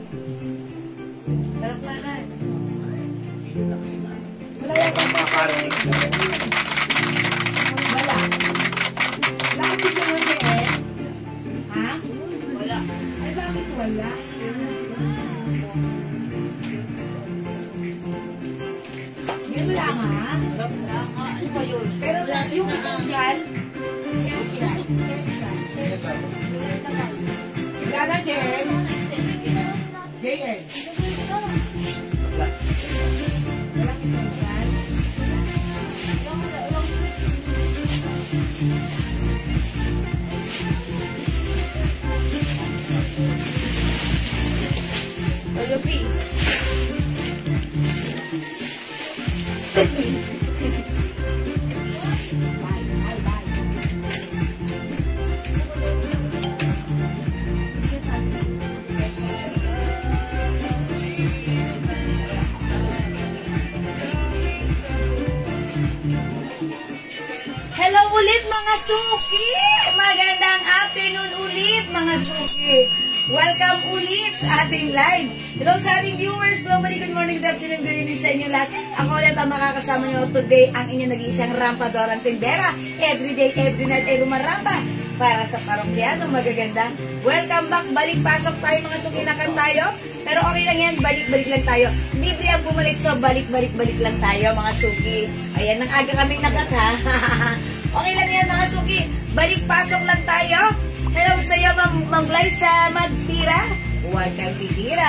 Talakpakan. Wala yan ang mga karinig. Wala. Bakit dito mo eh? Ha? Wala. Ay, bakit wala? Yun lang ha? Ano ba yun? Pero yung essential, Gana din. JN. Walang essential. Lupi. Hello ulit mga suki! Magandang afternoon ulit mga suki! Welcome ulit sa ating live. Hello sa ating viewers. Globally, good morning, good afternoon, good evening sa inyo lahat. Ako ulit ang makakasama nyo today, ang inyong nag-iisang rampadorang tindera. Everyday, every night ay rumaramba para sa parokyano magaganda. Welcome back. Balik-pasok tayo mga suki na kan tayo. Pero okay lang yan, balik-balik lang tayo. Libre ang bumalik, so balik-balik-balik lang tayo mga suki. Ayan, nang aga kaming nakat ha. Okay lang yan mga suki. Balik-pasok lang tayo. Hello sa iyo, Ma'am Glyza Magtira. Huwag kang titira.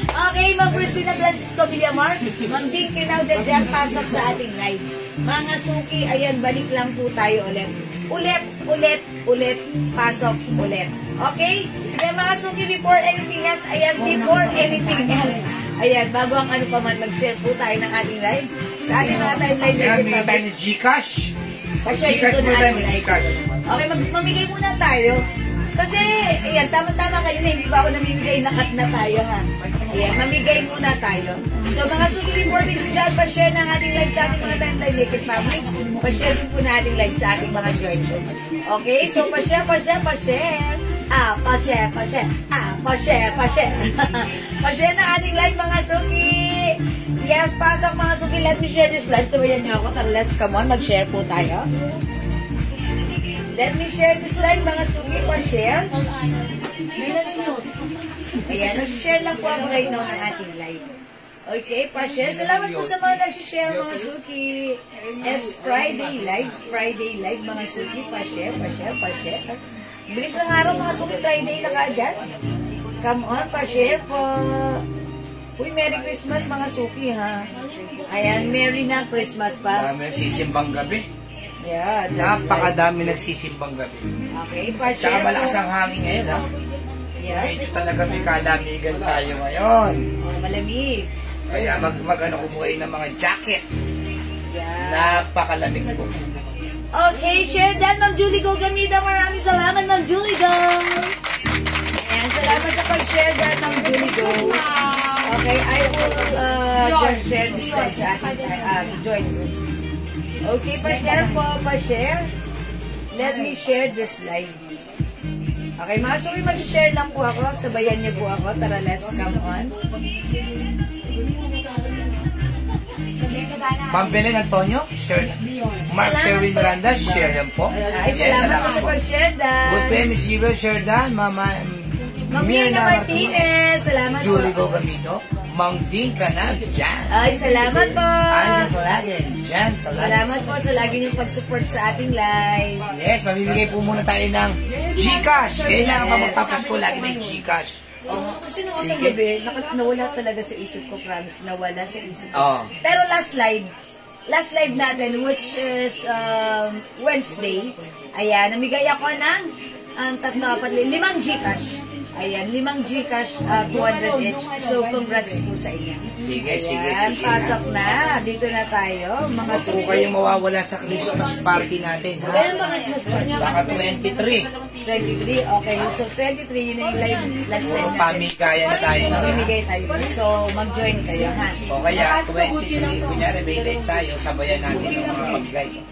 Okay, Ma'am Christina Francisco Villamar. Ma'am Ding Kinauda dyan, pasok sa ating live. Mga suki, ayan, balik lang po tayo ulit. Ulit, pasok ulit. Okay? Sige mga suki, before anything else, ayan, before anything else. Ayan, bago ang ano pa man, mag-share po tayo ng ating live. Sa ating mga timeline. Ayan, bigyan tayo ng Gcash. Pa-share Gcash dito mo na tayo, ating live. Gcash. Okay, mamigay muna tayo. Kasi, ayan, tama-tama kayo na, hindi pa ako namimigay, nakat na tayo ha. Ayan, mamigay muna tayo. So, mga suki, before we do that, pa-share ng ating live sa ating mga timeline naked family. Pa-share din po na ating live sa ating mga joiners. Okay, so pa-share. Pa-share. Pa-share na ating live mga suki. Yes, pasok mga suki. Let me share this live. Sabayan niyo ako. Tara, let's come on. Mag-share po tayo. Let me share this live mga suki. Pa-share. Ayan, nag-share lang po ako right now ng ating live. Okay, pa-share. Salamat po sa mga nag-share mga suki. It's Friday live mga suki. Pa-share. Bilis ng araw mga suki, Friday na kaagad. Come on, pa-share po. Uy, Merry Christmas mga suki ha. Ayan, Merry na Christmas pa. Dami nagsisimbang gabi. Yeah, that's Napakadami nagsisimbang gabi. Okay, Tsaka pa-share malakas po. ang hangin ngayon ha. Yes. Medyo talaga may kalamigan tayo ngayon. Oh, malamig. Kaya kumuha ng mga jacket. Yeah. Napakalamig po. Okay, share that, Ma'am Julie Go Gamida. Maraming salamat, Ma'am Julie Go. Ayan, salamat sa pag-share that, Ma'am Julie Go. Okay, I will just share this live sa ating join groups. Okay, pa-share po, pa-share. Let me share this live. Okay, mga suwi, mag-share lang po ako. Sabayan niyo po ako. Tara, let's come on. Ma'am Belen Antonio, share. Mark Sherwin Miranda, share yan po. Ay, salamat po sa pag-share that. Good PM, Miss Zero, share that. Mama Mirna Martinez, salamat po. Julie Gogamito, Mang Ding Kanag, dyan. Ay, salamat po. Ay, palagi, dyan, palagi. Salamat po sa lagi niyong pag-support sa ating live. Yes, mamimigay po muna tayo ng Gcash. Kailangan pa magpapasko lagi ng Gcash. Oh, kasi nung isang gabi, nawala talaga sa isip ko, promise, nawala sa isip ko. Oh. Pero last live natin, which is Wednesday, ayan, namigay ako ng 5 Gcash. Ayan, 5 Gcash, 200 each. So, congrats po sa inyo. Sige. Ayan, pasok na. Dito na tayo, mga Huwag po kayong mawawala sa Christmas party natin, ha? Kailan ba Christmas party? Baka 23. 23, okay. So, 23, yun na yung live, last live natin. Pamigaya na tayo. Mamimigay tayo. So, mag-join kayo, ha? O kaya, 23, kunyari may live tayo, sabayan natin yung mga pamigay.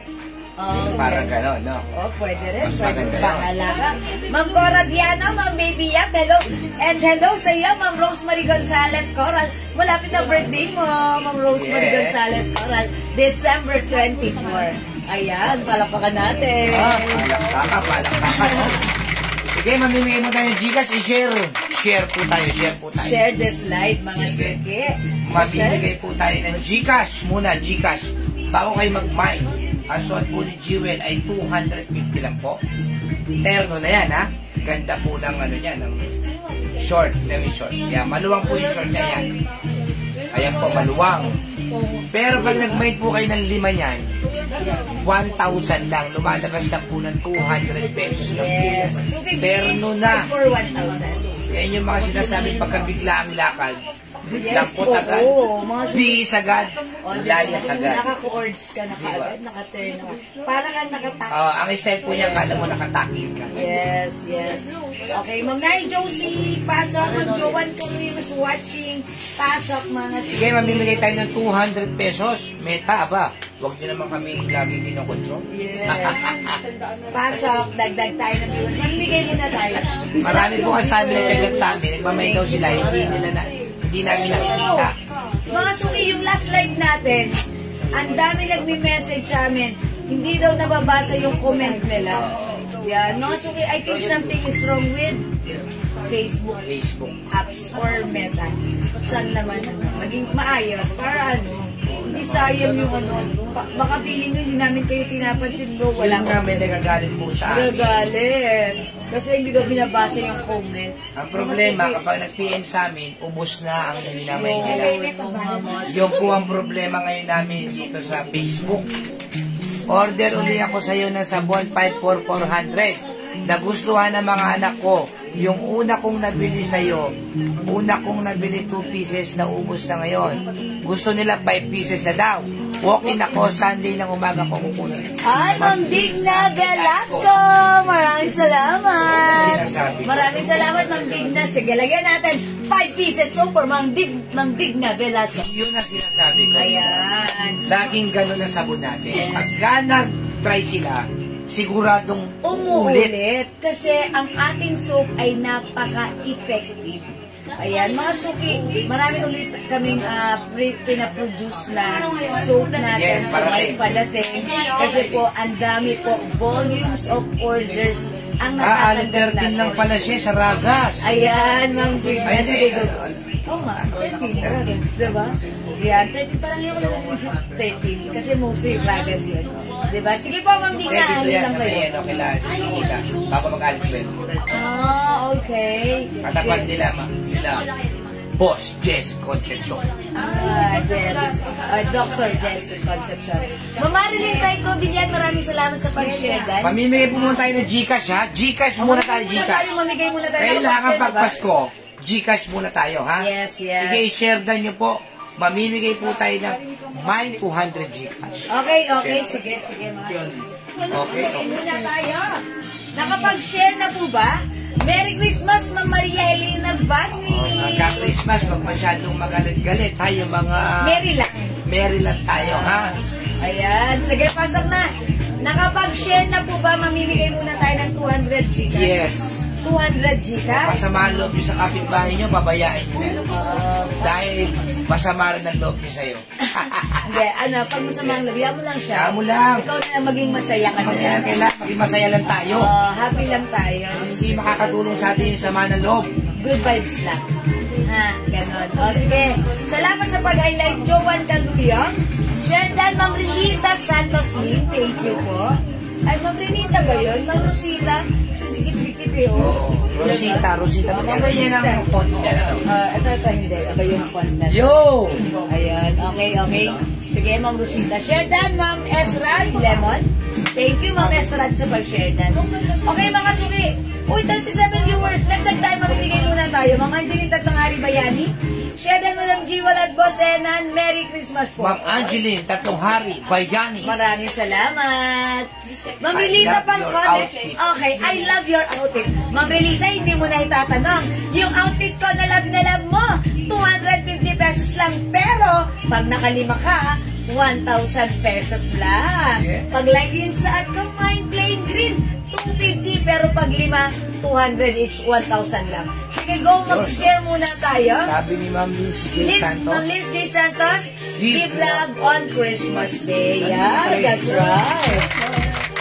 Parang gano'n, no? Oh, pwede rin. Mas Pwede maganda bahala ka. Ma'am Cora Diana, Ma'am Baby Yap, hello. And hello sa iyo, Ma'am Rosemary Gonzalez Coral. Malapit na birthday mo, Ma'am Rosemary Yes. Gonzalez Coral. December 24. Ayan, palapakan natin. Palakpakan, no? Sige, mamimigay mo tayo ng Gcash. Share po tayo. Share this live, mga Sige. suki. Mamimigay po tayo ng Gcash muna, Gcash. Bago kayo mag-mine, ang suot po ni Jewel ay 250 lang po. Terno na yan, ha? Ganda po ng ano yan, ng short. Yan, maluwang po yung short niya yan. Ayan po, maluwang. Pero pag nag-mine po kayo ng 5 niyan, 1,000 lang. Lumalabas lang po ng 200 pesos lang po. Yes, Terno na. for 1,000. Yan yung mga sinasabing pagkabigla ang lakad. Yes, Lampot agad. oo, mga Bihis agad. O, Layas agad. Naka-chords ka na kaagad, naka-turn ka. Parang kang nakatak. Ang style po niya, kala mo nakataking ka. Yes. Okay, Ma'am Nai Josie, pasok. Ma'am Joan Kulim is watching. Pasok, mga Sige, mamimigay tayo ng 200 pesos. Meta, aba. Huwag niyo naman kami lagi kinokontrol. Yes. Pasok, dagdag tayo ng viewers. Mamimigay muna tayo. Marami po kasabi na tsagat sa amin. Nagmamahigaw sila, hindi namin nakikita. Mga suki, yung last live natin, ang dami nagme-message sa amin. Hindi daw nababasa yung comment nila. Yan. Mga suki, I think something is wrong with Facebook apps or Meta. Saan naman maging maayos para ano, hindi sayang yung ano, baka feeling nyo hindi namin kayo pinapansin do, wala Wala kami nagagalit po sa amin. Nagagalit. Kasi hindi daw binabasa yung comment. Ang problema, kapag nag-PM sa amin, ubos na ang ninamay nila. Yung Yung po ang problema ngayon namin dito sa Facebook. Order uli ako sa iyo ng sabon 54400. Nagustuhan ng mga anak ko. Yung una kong nabili sa iyo, una kong nabili 2 pieces na ubos na ngayon. Gusto nila 5 pieces na daw. Walk-in ako Sunday ng umaga ko kukunin. Ay, Ma'am Digna Velasco! Maraming salamat! Sinasabi ko. Maraming salamat, Ma'am Digna. Sige, lagyan natin 5 pieces soap for Ma'am Digna Velasco. Yun ang sinasabi ko. Ayan. Laging ganun ang sabon natin. As try sila, siguradong Umuulit. Kasi ang ating soap ay napaka-effective. Ayan, mga suki, marami ulit kaming pinaproduce na soap natin Yes, sa marami. may padating. Kasi po, ang dami po, volumes of orders ang natatanggap Alter din lang natin. pala siya sa Ragas. Ayan, Ma'am Digna. Ay, Sige, hindi. go. Oo nga, 13 Ragas, diba? Yan, 13 parang yung lang isip 13. Kasi mostly Ragas yun. Diba? Sige po, Ma'am Digna, Dito alin yan lang sa kayo. may ano, kila Sisikita. Bago mag-alit Okay. Katapat nila, Boss Jess Concepcion. Jess. Dr. Jess Concepcion. Mamarilyn Taiko Villan, maraming salamat sa pag-share, Dan. Mamimigay po muna tayo ng Gcash, ha? Gcash muna tayo, Gcash. Mamigay muna tayo. Kailangan Diba? pagpasko, Gcash muna tayo, ha? Yes. Sige, share dan nyo po. Mamimigay po tayo ng mine 200 Gcash. Okay. Sige, mga Okay. muna tayo. Nakapag-share na po ba? Merry Christmas, Ma'am Maria Elena Bagni. Magka-Christmas, wag masyadong magalit-galit, ha? Yung mga... Merry lang tayo, ha? Ayan. Sige, pasok na. Nakapag-share na po ba? Mamimigay muna tayo ng 200 Gcash. Yes. 200 Gcash. Masama ang loob nyo sa kapitbahay nyo, babayain nyo na. Dahil masama rin ang loob nyo sa'yo. Hindi, pag masama ang labi, mo lang siya. Kaya mo lang. Ikaw na lang maging masaya ka na Kaya lang. kailangan maging masaya lang tayo. Happy lang tayo. Hindi makakatulong sa atin yung sama ng loob. Good vibes lang. Ha, ganon. Sige. Salamat sa pag-highlight, Joan Caluyong. Share dan, Ma'am Relita Santos Lim. Thank you po. Ay, Ma'am Relita ba yun? Ma'am Rosita? Kasi dikit-dikit eh, oh. Rosita. Magkaba yan ang font niya. Ito, hindi. Aba yung font na. Yo! Ayan, okay. Sige, Ma'am Rosita. Share dan, Ma'am Esrad Lemon. Thank you, Ma'am Esrad, sa pag-share dan. Okay, mga suki. Uy, 37 viewers. Nagtag tayo, mamimigay muna tayo. Ma'am Angeline Tatlong-Hari Bayani. Share dan, Madam G. Walad Boss Enan. Merry Christmas po. Ma'am Angeline Tatlong-Hari Bayani. Maraming salamat. Ma'am Relita Pangcones. Okay, I love your outfit. Ma'am Relita, hindi mo na itatanong. Yung outfit ko na love mo. 250 pesos lang. Pero, pag nakalima ka, 1,000 pesos lang. Yes. Pag like yung sa Mine Plain Green, 250, pero pag 5, 200 each, 1,000 lang. Sige, go, mag-share muna tayo. Sabi ni Ma'am Liz J. Santos. Ma'am Liz J. Santos, give love on Christmas Day. Yeah, Okay. that's right.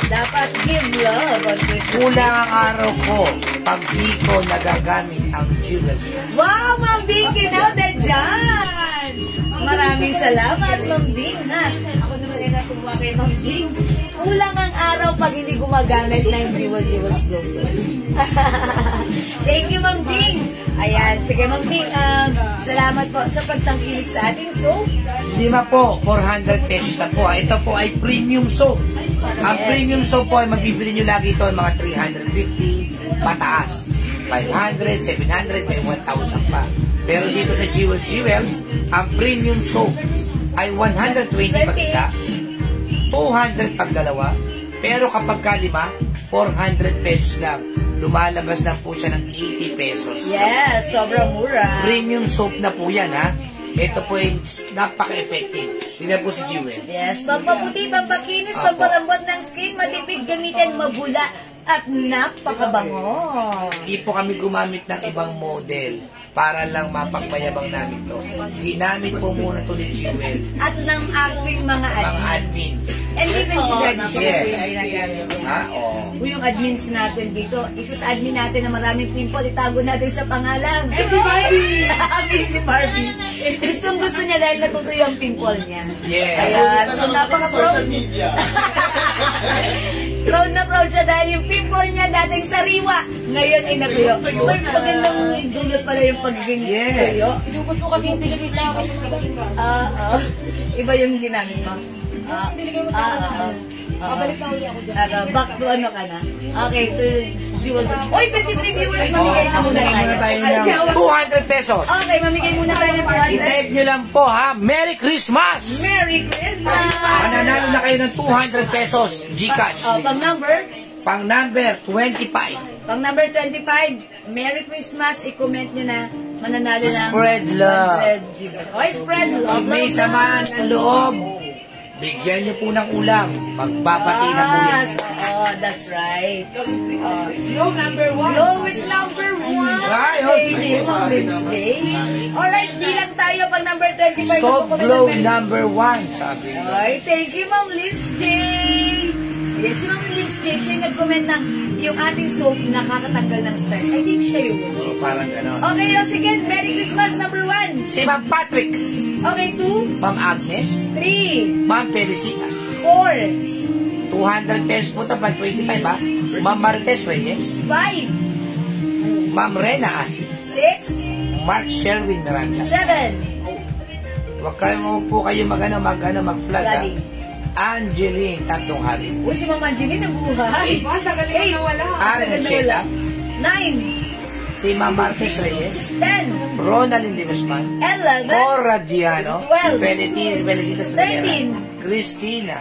Dapat give love on Christmas Kulang Day. ang araw ko pag di ko nagagamit ang jewels. Wow, Ma'am Ding, kinauda dyan! Maraming salamat, Ma'am Ding, ha? Ako naman ay natuwa kay Ma'am Ding. Kulang ang araw pag hindi gumagamit ng Jewels Closer. Thank you, Ma'am Ding. Ayan, sige, Ma'am Ding, salamat po sa pagtangkilik sa ating soap. 5 po, 400 pesos na po. Ito po ay premium soap. Ang Yes. premium soap po ay mabibili nyo lagi ito mga 350 pataas. 500, 700, may 1,000 pa. Pero dito sa Jewels, ang premium soap ay 120 pag isa, 200 pag dalawa, pero kapag kalima, 400 pesos lang. Lumalabas lang po siya ng 80 pesos. Yes, sobrang mura. Premium soap na po yan, ha? Ito po ay napaka-effective. Tingnan po si Jewel. Yes, pampaputi, pampakinis, Apo. pampalambot ng skin, matipid gamitin, mabula, at napakabango. Hindi po kami gumamit ng ibang model para lang mapagmayabang namin to. Ginamit po muna to ni Jewel. At ng aking mga Mga admins. admin. And even si Daddy, siya Yes. po yung ginagamit niya. Ha? Oo. Yung admins natin dito, isa sa admin natin na maraming pimple, itago natin sa pangalan. Si Barbie! Si Barbie. Gusto niya dahil natutuyo ang pimple niya. Yes. Ayan, so napaka-proud. Proud na proud siya dahil yung pimple niya dating sariwa, ngayon ay natuyo. Uy, magandang dulot pala yung pagiging Yes. tuyo. Lubos ko kasi yung pinili sa akin. Iba yung ginamit mo. Babalik na uli ako dyan. Back to ano ka na? Okay, to Jewel. Oy, 23 viewers, mamigay na muna Mamigay tayo. tayo ng 200 pesos. Okay, mamigay muna tayo ng 200. I-type nyo lang po, ha? Merry Christmas! Merry Christmas! Mananalo na kayo ng 200 pesos Gcash. Pang number? Pang number 25. Pang number 25, Merry Christmas, i-comment nyo na mananalo ng Spread love. 100 GB. Oy, spread love. May samaan ng loob. Bigyan nyo po ng ulam. Magbabati na po yan. That's right. Low number 1. Lowest number 1. Ay, Thank you, Ma'am Liz J. Alright, bilang tayo pag number 25. Soft glow number 1, sabi ko. Ay, thank you, Ma'am Liz J. Yes, si Ma'am Liz J, siya yung nag-comment na yung ating soap nakakatanggal ng stress. I think siya yun. Parang gano'n. Okay, sige, Merry Christmas, number 1. Si Ma'am Patrick, Okay, 2, Ma'am Agnes, 3, Ma'am Felicitas. 4, 200 pesos po ito, pag 25 ha. Ma'am Marites Reyes, 5, Ma'am Rena Asi, 6, Mark Sherwin Miranda. 7, Huwag kayo po kayo mag-flag ha. Daddy. Angeline Tatlong Hari. Uy, si Ma'am Angeline ang buhay. Ba, tagal na nawala. Aaron Chela, 9, si Ma'am Martes Reyes, 10, Ronaldin de Guzman, 11, Cora Giano, 12, Felicitas Rivera, 13, Christina,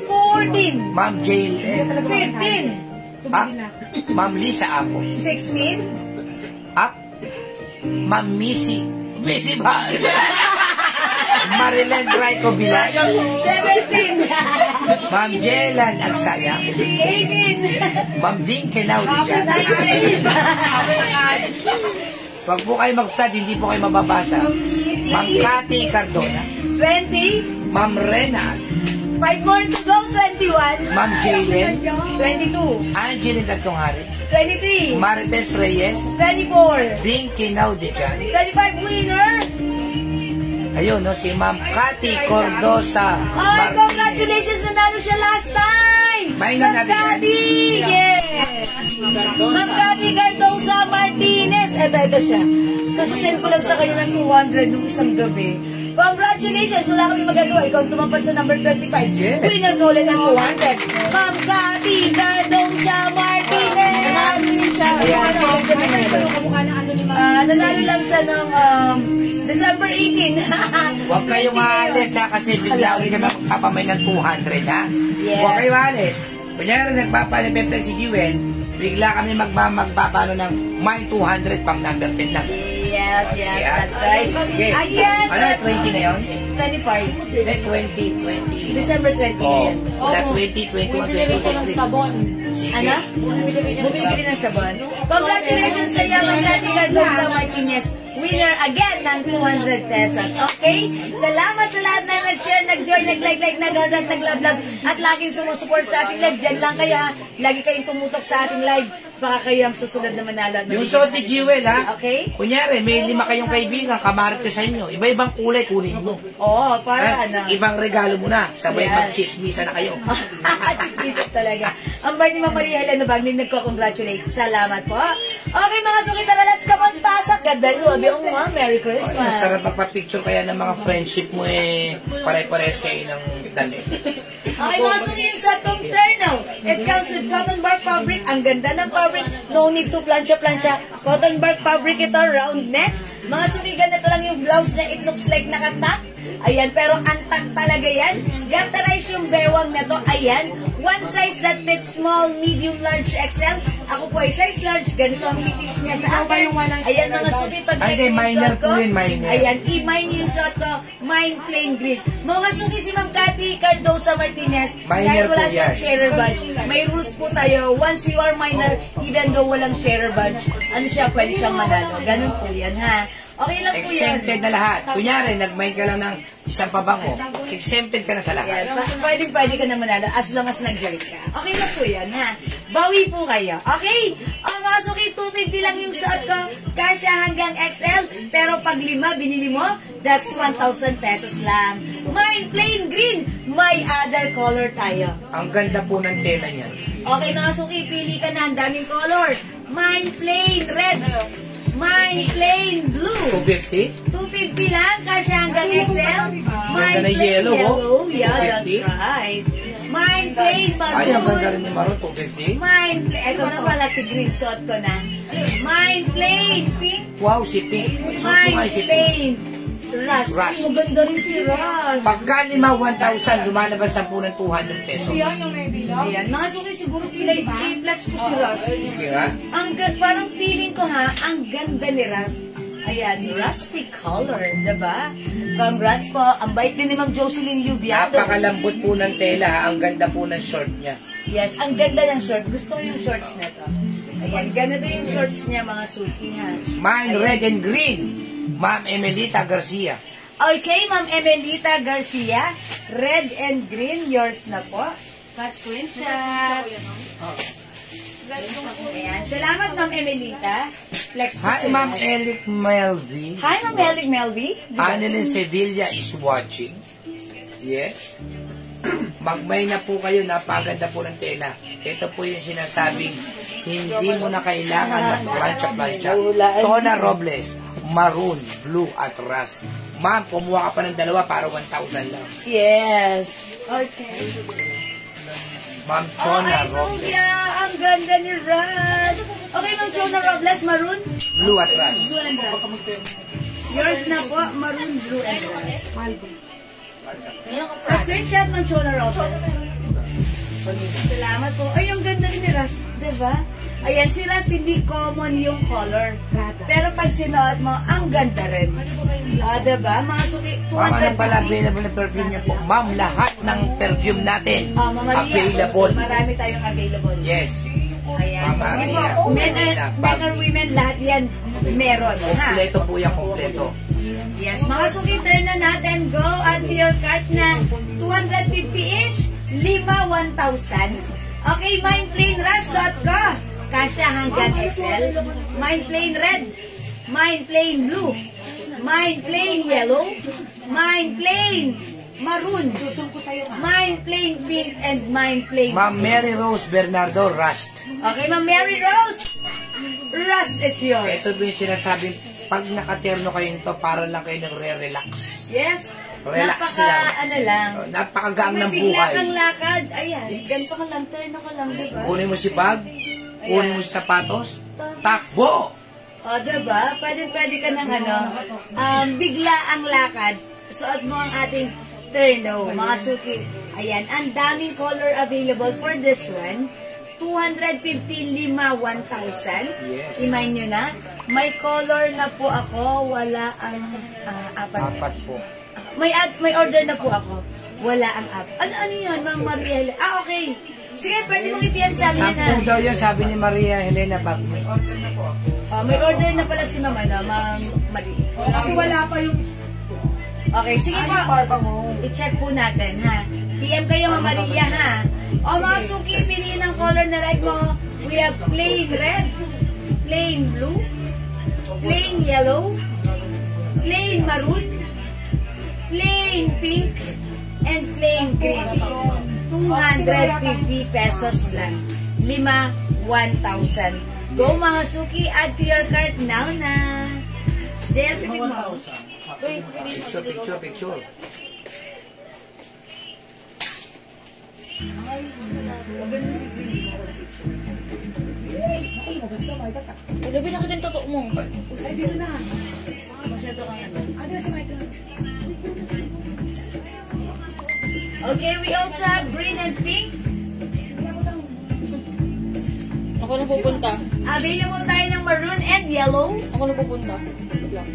14, Ma'am Jaylen, 15, Ma'am Lisa Apo, 16, Ma'am Missy ba? Marilyn Drayco Bilay, 17, Ma'am Jelan Agsaya, 18, Ma'am Dinke Laudijan. 19, Huwag po kayo mag-flood, hindi po kayo mababasa. Ma'am Cathy Cardona, 20, Ma'am Renas, 5 more to go, 21, Ma'am Jaylen, 22, Angeline Tatlong Hari, 23, Marites Reyes, 24, Dinky Naudijan. 25 winner. Ayun, no, si Ma'am Cathy Cordosa. Ay, Martinez. congratulations! Nanalo siya last time! Maingat Ma'am natin Cathy! Yes! Ma'am Cathy Cardosa Martinez! Ito siya. Kasi send ko lang sa kanya ng 200 nung isang gabi. Congratulations! Wala kami magagawa. Ikaw ang tumapad sa number 25. Yes. Winner ko ulit ng 200. Ma'am Cathy Cardosa Martinez! Ayan, kaya siya nanalo. Nanalo lang siya ng December 18. Huwag kayong maalis ha, kasi bigla ulit naman magpapamay ng 200 ha. Yes. Huwag kayong maalis. Kunyari nagpapalipeplex si Jewel, bigla kami magbabano ng mine 200 pang number 10 lang. Yes, Yan. that's right. Okay. Ayan. Ano, 20 na yun? 25. Hindi, 20. December 20 Oh, yan. wala 20, 21, Bumibili rin siya ng 22, sabon. Sige. Ano? Bumibili ng sabon. Congratulations sa iyo, Magdati Cardosa Martinez. Winner again ng 200 pesos. Okay? Salamat sa lahat na nag-share, nag-join, nag-like, nag-heart, nag-love, at laging sumusupport sa ating live. Diyan lang kayo ha. Lagi kayong tumutok sa ating live. Baka kayo ang susunod na manalo. Yung suot ni Jewel, ha? Okay? Kunyari, may 5 kayong kaibigan, kamarte sa inyo. Iba-ibang kulay, kunin mo. Oo, para Tapos, ano. ibang regalo mo na. Sabay Yes. mag-chismisa na kayo. Chismisip talaga. Ang bait ni Ma'am Maria Helena Bagning nagko-congratulate. Salamat po. Okay, mga suki, tara, let's come on, pasok. Ganda yung sabi, Ma'am, Merry Ang Christmas. sarap magpa-picture kaya ng mga friendship mo pare-pares kayo ng damit. Okay, mga suki, yung sa tong terno. It comes with cotton bark fabric. Ang ganda ng fabric. No need to plancha-plancha. Cotton bark fabric ito, round neck. Mga suki, ganito lang yung blouse na it looks like nakatak. Ayan, pero antak talaga yan. Garterize yung bewang na to. Ayan, one size that fits small, medium, large, XL. Ako po ay size large. Ganito ang fittings niya sa akin. Ayan, mga suki, pag Hindi, minor po yun, minor. Ayan, i-mine yung suot ko. Mine plain green. Mga suki, si Ma'am Cathy Cardosa Martinez. Minor Kahit wala po siyang yan. sharer badge. May rules po tayo. Once you are minor, even though walang sharer badge, ano siya, pwede siyang manalo. Ganun po yan, ha? Okay lang po yan. Exempted na lahat. Kunyari, nag-mind ka lang ng isang pabango. Exempted ka na sa lahat. Yan, pwede ka na manalo as long as nag-join ka. Okay lang po yan, ha? Bawi po kayo. Okay? O mga suki, 250 lang yung suot ko. Kasya hanggang XL. Pero pag 5 binili mo, that's 1,000 pesos lang. Mine plain green. May other color tayo. Ang ganda po ng tela niya. Okay mga suki, pili ka na. Ang daming color. Mine plain red. Mine plain blue. 250? 250 lang, kasya hanggang XL. Mine na plain yellow, oh. yellow. Yeah, that's 250. right. Mine plain Ay, ang ganda rin maroon. ni Maro, 250. Mine plain, eto na pala si green, suot ko na. Mine plain pink. Wow, si Pink. So, Mine si Pink. plain Ras. Ras. Maganda rin si Ras. Pagka 1,000, lumalabas na po ng 200 pesos. Ayan, mga suki siguro i-flex ko si Ras. Sige nga. Parang feeling ko ha, ang ganda ni Ras. Ayan, rusty color, diba? Congrats po. Ang bait din ni Ma'am Jocelyn Yubiado. Napakalambot po ng tela, ha? Ang ganda po ng short niya. Yes, ang ganda ng short. Gusto ko yung shorts na to. Ayan, ganito yung shorts niya, mga suki ha. Mine, Ayan. red and green. Ma'am Emelita Garcia. Okay, Ma'am Emelita Garcia. Red and green, yours na po. Pa-screenshot. Ayan, salamat Ma'am Emelita. Flex ko Hi, si Ma'am Ras. Elic Melvi. Hi, Ma'am Elic Melvi. Annalyn Sevilla is watching. Yes. Magmay na po kayo, napaganda po ng tela. Ito po yung sinasabing hindi mo na kailangan mag-plancha-plancha. Sona Robles, maroon, blue, at rust. Ma'am, kumuha ka pa ng dalawa para 1,000 lang. Yes. Okay. Ma'am Chona Ay, Robles, Nubia, ang ganda ni Raz. Okay, Ma'am Chona Robles, maroon, blue at rust. blue and Raz. Yours na po, maroon, blue and Raz. Pa-screenshot, Ma'am Chona Robles. Salamat po. Ay, ang ganda rin ni Raz, diba? Ayan, si Raz, hindi common yung color. Pero pag sinuot mo, ang ganda rin. Diba? Mga suki, Ma'am, ano pala 250. available na perfume niyo po? Ma'am, lahat ng perfume natin Mama Maria, available. marami tayong available. Yes. Ayan. Mama Sige Maria, po, men Manila, or women, lahat yan meron. Ha? Kompleto po yan, kompleto. Yes, mga sukiter na natin. Go onto your cart na 250 each, 1,000. Okay, mine plain rasot ko. Kasya hanggang XL. Mine plain red. Mine plain blue. Mine plain yellow. Mine plain maroon. Mine plain pink and mine plain Ma'am Mary Rose Bernardo, rust. Okay, Ma'am Mary Rose. Rust is yours. Ito po yung sinasabing, pag nakaterno kayo nito, para lang kayo nagre-relax. Yes. Relax Napaka, lang. ano lang. Napakagaan ng May bigla buhay. kang lakad. Ayan. Ganito ka lang. Turn ako lang, diba? Kunin mo si bag, kunin mo si sapatos, takbo! O, diba? Pwede ka ng bigla ang lakad. Suot mo ang ating terno, mga suki. Ayan. Ang daming color available for this one. 250, 1,000. Yes. Imayin nyo na. May color na po ako. Wala ang apat. Apat po. May order na po ako. Wala ang apat. Ano yun, Ma'am Maria Helena? Okay. Sige, pwede mong i-PM sa amin yan. Sampu daw yan, sabi ni Maria Helena. May order na po. May order na pala si Ma'am, Ma'am Maria. Kasi wala pa yung... Okay, sige po. I-check po natin, ha? PM kayo, Ma'am Maria, ha? O mga suki, piliin ang color na like mo. We have plain red, plain blue, plain yellow, plain maroon, plain pink, and plain green. 250 pesos lang. 5, 1,000. Go mga suki, add to your cart now na. Jaya, tipid mo. Picture. Gabi na kita yung totoo mo. Ay, dito na. Masyado kang ano. Okay, we also have green and pink. Ako na pupunta. Available tayo ng maroon and yellow. Ako na pupunta. Wait lang.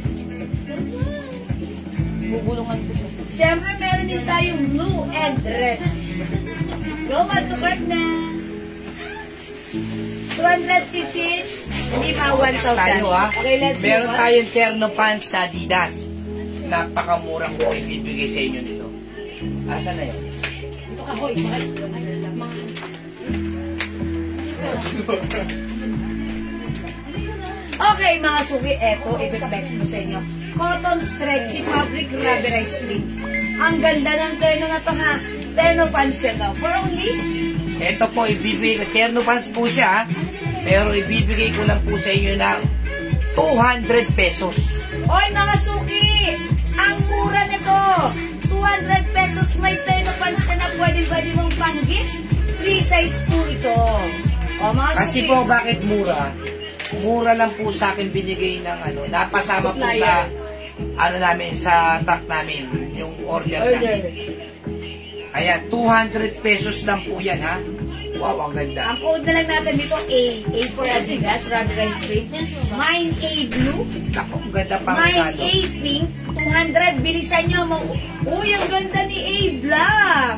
Bubulungan ko siya. Siyempre, meron din tayong blue and red. Go, add to cart na. 250 each. Hindi pa 1,000. Tayo, ha? Okay, let's move Meron on. tayong terno pants na Adidas. Napakamurang po ibibigay sa inyo nito. Asa na yun? Ito ka, hoy. Okay, mga suki, eto, i-flex mo sa inyo. Cotton stretchy fabric rubberized print. Ang ganda ng terno na to, ha? Terno pants ito. For only Ito po, ibibigay ko. Terno pants po siya, ha? Pero ibibigay ko lang po sa inyo ng 200 pesos. Oy, mga suki! Ang mura nito! 200 pesos may terno pants ka na pwede mong pang-gift. Free size po ito. O, mga Kasi suki. po, bakit mura? Mura lang po sa akin binigay ng ano, napasama po Supplier. sa namin, sa truck namin, yung order Order. namin. Ayan, 200 pesos lang po yan, ha? Wow, ang ganda. Ang code na lang natin dito, A. A for Adidas, rubberized print. Mine A blue. Naku, ang ganda pa Mine regalo. A pink. 200. Bilisan nyo. Uy, ang ganda ni A black.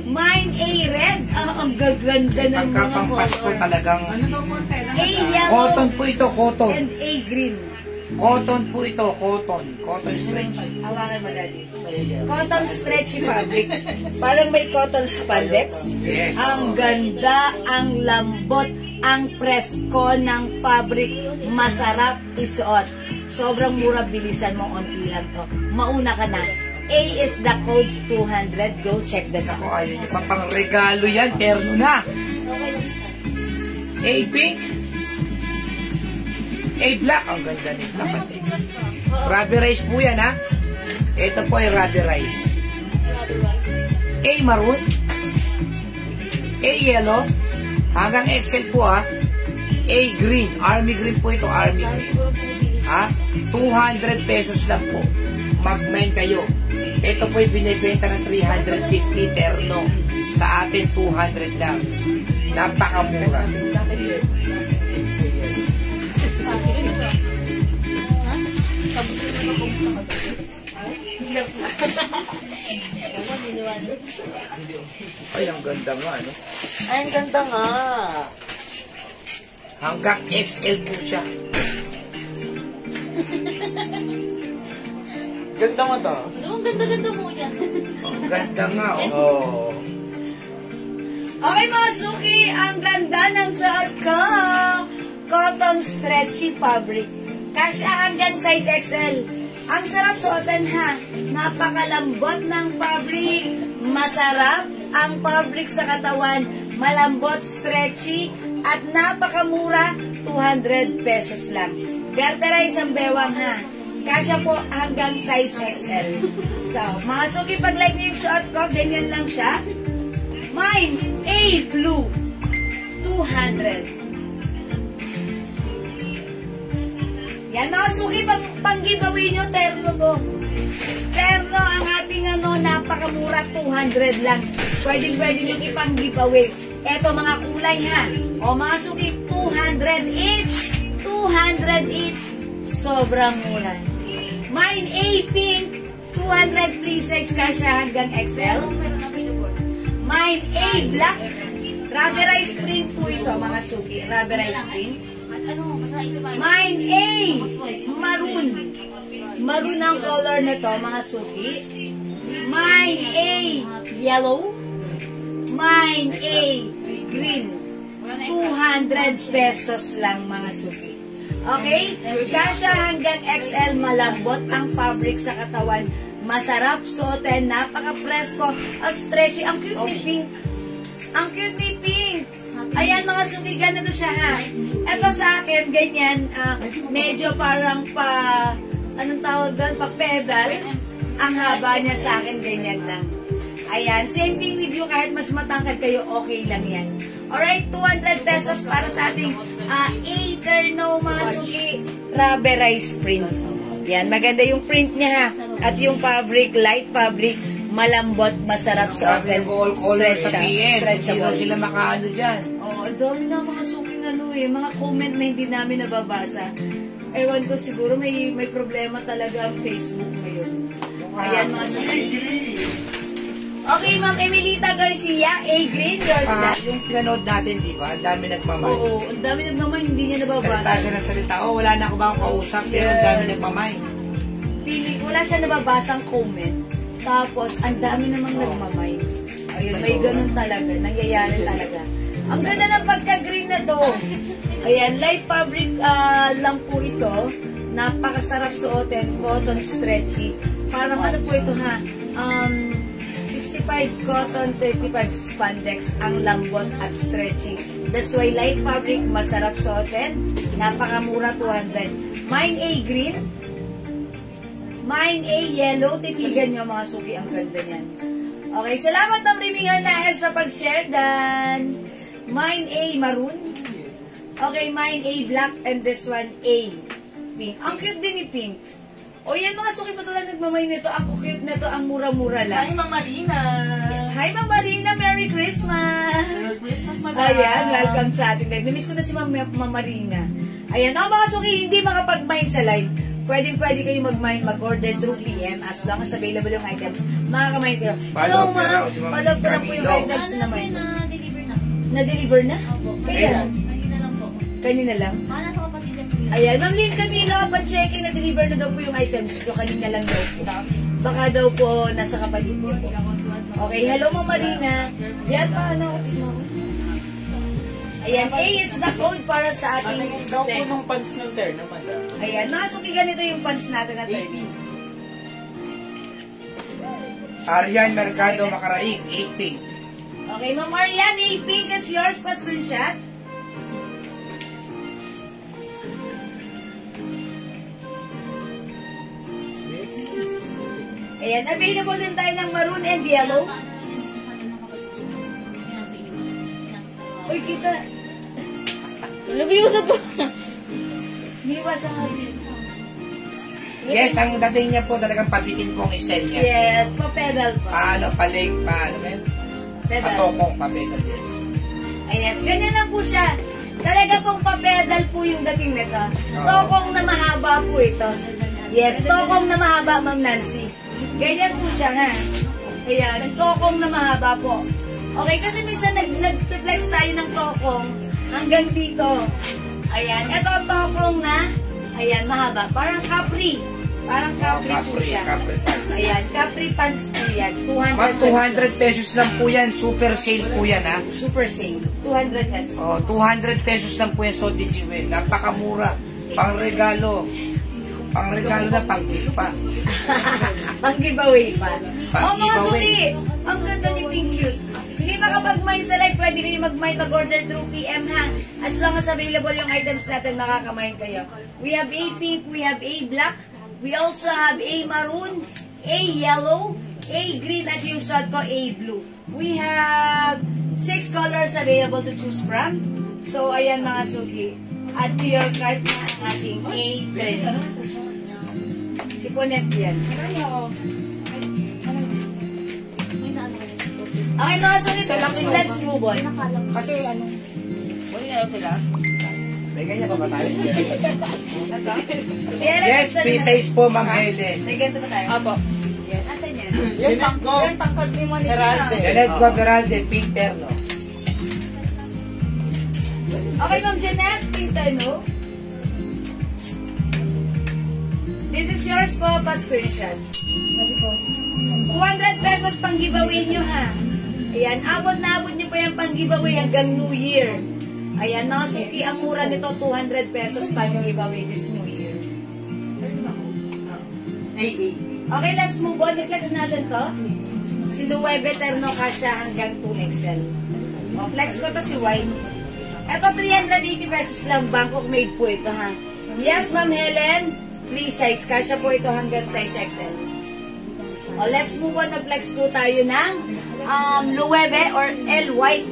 Mine A red. Ang gaganda ng mga Pagkapampasko color. talagang A yellow. cotton po ito, cotton. And A green. Cotton po ito, cotton. Cotton stretch. Hawakan mo, Daddy. Cotton stretchy fabric. Parang may cotton spandex. Yes. Ang ganda, ang lambot, ang presko ng fabric. Masarap isuot. Sobrang mura, bilisan mo, onti lang to. Mauna ka na. A is the code 200. Go check this Ako, out. ayaw niyo pa pang regalo yan, terno na. A pink. A black. Ang ganda nito. Rubberized po yan, ha? Ito po ay rubberized. A maroon. A yellow. Hanggang XL po, ha? A green. Army green po ito, army green. Ha? 200 pesos lang po. Mag-mine kayo. Ito po ay binibenta ng 350 terno. Sa atin, 200 lang. Napakamura. Ay, ang ganda nga, ano? Ay, ang ganda nga. Hanggang XL po siya. Ganda mo to. Ang ganda-ganda mo yan. Ang ganda nga, oh. Oh. Okay, mga suki, ang ganda ng suot ko. Cotton stretchy fabric. Kasya hanggang size XL. Ang sarap suotan, ha. Napakalambot ng fabric. Masarap ang fabric sa katawan. Malambot, stretchy, at napakamura, 200 pesos lang. Garterize ang bewang, ha. Kasya po hanggang size XL. So, mga suki, pag like niyo yung suot ko, ganyan lang siya. Mine, A blue, 200. Yan mga suki, pang-giveaway nyo, terno to. Terno ang ating napakamura, 200 lang. Pwede nyo ipang-giveaway. Eto mga kulay ha. O mga suki, 200 each. 200 each. Sobrang mura. Mine A pink, 200 free size kasya hanggang XL. Mine A black. Rubberized print po ito mga suki. Rubberized print. Mine A maroon. Maroon ang color nito mga suki. Mine A yellow. Mine A green. 200 pesos lang mga suki. Okay? Kasya hanggang XL, malambot ang fabric sa katawan. Masarap suotin, napaka-presko, stretchy. Ang cute ni pink. Ang cute ni pink. Ayan mga suki, ganito siya ha. Ito sa akin, ganyan, medyo parang anong tawag doon? Pa-pedal. Ang haba niya sa akin, ganyan lang. Ayan, same thing with you, kahit mas matangkad kayo, okay lang yan. Alright, 200 pesos para sa ating Eterno mga suki, rubberized print. Yan, maganda yung print niya ha. At yung fabric, light fabric, malambot, masarap sa open. Stretchable. Sila makaano dyan. Oh, dami na mga suking mga comment na hindi namin nababasa. Ewan ko siguro may problema talaga ang Facebook ngayon. Ayan mga suki. Okay, Ma'am Emilita Garcia, A-green, yours na. Yung pinanood natin, di ba? Ang dami nagmamay. Oo, ang dami nagmamay, hindi niya nababasa. Salita siya ng salita. Wala na ako ba akong kausap, pero ang dami nagmamay. Feeling, wala siya nababasang comment. Tapos, ang dami namang nagmamay. Ayun, may ganun talaga. Nangyayari talaga. Ang ganda ng pagka-green na to. Ayan, light fabric lang po ito. Napakasarap suotin. Cotton stretchy. Parang ano po ito ha? 65 cotton, 35 spandex, ang lambot at stretchy. That's why light fabric, masarap suotin. Napakamura, 200. Mine A green. Mine A yellow. Titigan nyo mga suki, ang ganda niyan. Okay, salamat Ma'am Remy Hernandez sa pag-share dan. Mine A maroon. Okay, mine A black and this one A pink. Ang cute din ni pink. O yan mga suki patulang nagmamay nito. Ang cute na to, ang mura-mura lang. Hi, Ma'am Marina! Hi, Ma'am Marina! Merry Christmas! Merry Christmas, Madam! Ayan, welcome sa ating live. Namiss ko na si Ma'am Marina. Ayan, mga suki, hindi makapag-mine sa live. Pwede kayo mag-order through PM as long as available yung items. Makaka-mine kayo. Hello, Ma'am! Follow ko lang po yung items na naman. Na-deliver na. Na-deliver na? Opo. Kaya? Kanina lang po. Kanina lang? Nasa kapatid yan po yun. Ayan, Ma'am Lynn Camilo, pa-checking na-deliver na daw po yung items ko. Kanina lang daw po. Baka daw po nasa kapatid niyo po. Okay, hello Ma'am Marina. Diyan pa, ano? Ayan, A is the code para sa ating... Ano daw po nung pants ng terno, Madam? Ayan, mga suki, ganito yung pants natin na tayo. Arian Mercado Macaraig, 8 pink. Okay, Ma'am Marian, A pink is yours pa screenshot. Ayan, available din tayo ng maroon and yellow. Uy, kita. Lumiusa to. Liwas ang kasi. Yes, ang dating niya po talagang pabitin po ang style niya. Yes, pa-pedal pa. Paano, palig, paano ba yun? Pedal. Patokong, pa-pedal din. Ay, yes, ganyan lang po siya. Talaga pong pa-pedal po yung dating nito. Tokong na mahaba po ito. Yes, tokong na mahaba, Ma'am Nancy. Ganyan po siya, ha? Ayan, tokong na mahaba po. Okay, kasi minsan nag-flex tayo ng tokong hanggang dito. Ayan, ito tokong na, ayan, mahaba. Parang capri. Parang capri po siya. Ayan, capri pants po yan. 200 pesos lang po yan. Super sale po yan, ha? Super sale. 200 pesos. Oh, 200 pesos lang po yan. So, did you win? Napakamura. Pang regalo. Pang regalo na, pang gift pa. Pang giveaway pa. Pang Mga giveaway. suki, ang ganda ni Pink Cute. Hindi makapag-mine sa live, pwede kayo mag-mine, mag-order through PM ha. As long as available yung items natin, makakamine kayo. We have A pink, we have A black, we also have A maroon, A yellow, A green, at yung shot ko, A blue. We have 6 colors available to choose from. So, ayan mga suki. Add to your cart na ang ating A30. Si Ponet yan. Okay, mga sulit. Let's move on. Kasi ano, wala na sila. May ganyan pa ba tayo? Yes, Yes, free size po, Ma'am Helen. May ganito ba tayo? Apo. Yan. Asan yan? Yan tangkad ni Monica. Janet Goberalde, pink terno. Okay, Ma'am Janet, Peter, no? This is yours po, pa-screenshot. 200 pesos pang giveaway nyo, ha? Ayan, abot na abot nyo pa yung pang giveaway hanggang New Year. Ayan, mga suki, ang mura nito, 200 pesos pang giveaway this New Year. Okay, let's move on. I-flex natin to. Si Luwebe Terno kasha hanggang 2XL. O, flex ko to si Wine. Ito, 380 pesos lang. Bangkok made po ito, ha? Yes, Ma'am Helen. Free size. Kasha po ito hanggang size XL. O, let's move on. Nag-flex po tayo ng Luwebe or L White.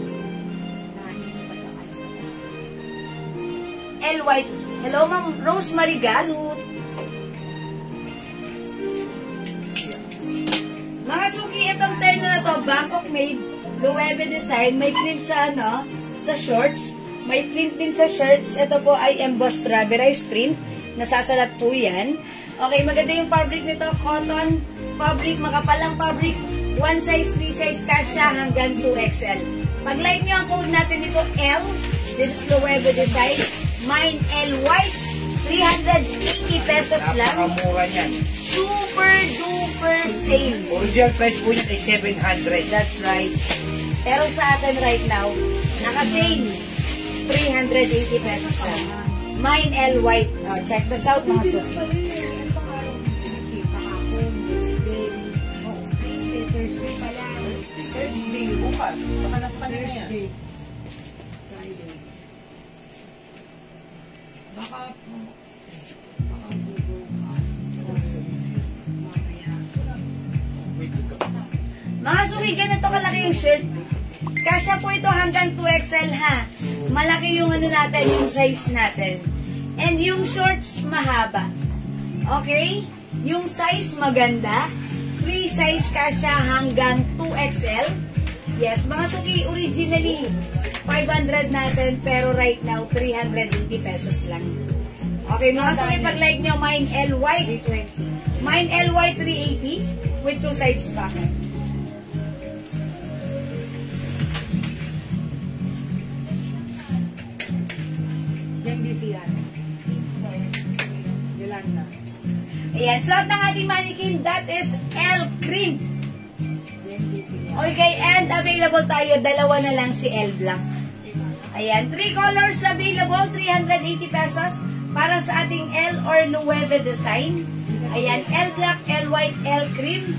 L White. Hello, Ma'am Rosemary Galut. Mga suki, itong terno na to, Bangkok made, Luwebe design, may print sa ano, sa shorts, may print din sa shirts. Ito po ay embossed rubberized print, nasasalat po yan. Okay, maganda yung fabric nito, cotton fabric, makapalang fabric, one size, free size, kasha hanggang 2XL. Pag-like nyo ang code natin dito, L, this is Luwebe design, mine L white, 380 pesos lang. Napakamura niyan. Super duper sale. Original price po niyan ay 700. That's right. Pero sa atin right now, naka-sale. 380 pesos lang. Mine L white. Oh, check this out mga suki. Thursday, bukas. Baka nasa kanina yan. Mga suki, ganito kalaki yung shirt. Kasya po ito hanggang 2XL, ha. Malaki yung ano natin, yung size natin. And yung shorts, mahaba. Okay? Yung size maganda. Free size kasya hanggang 2XL. Yes, mga suki, originally 500 natin, pero right now 380 pesos lang. Okay, mga suki, pag-like nyo, mine L white. Mine L white 380 with two sides pocket. Ayan, suot ng ating mannequin, that is L cream. Okay, and available tayo, dalawa na lang si L black. Ayan, 3 colors available, 380 pesos para sa ating L or Luwebe design. Ayan, L black, L white, L cream,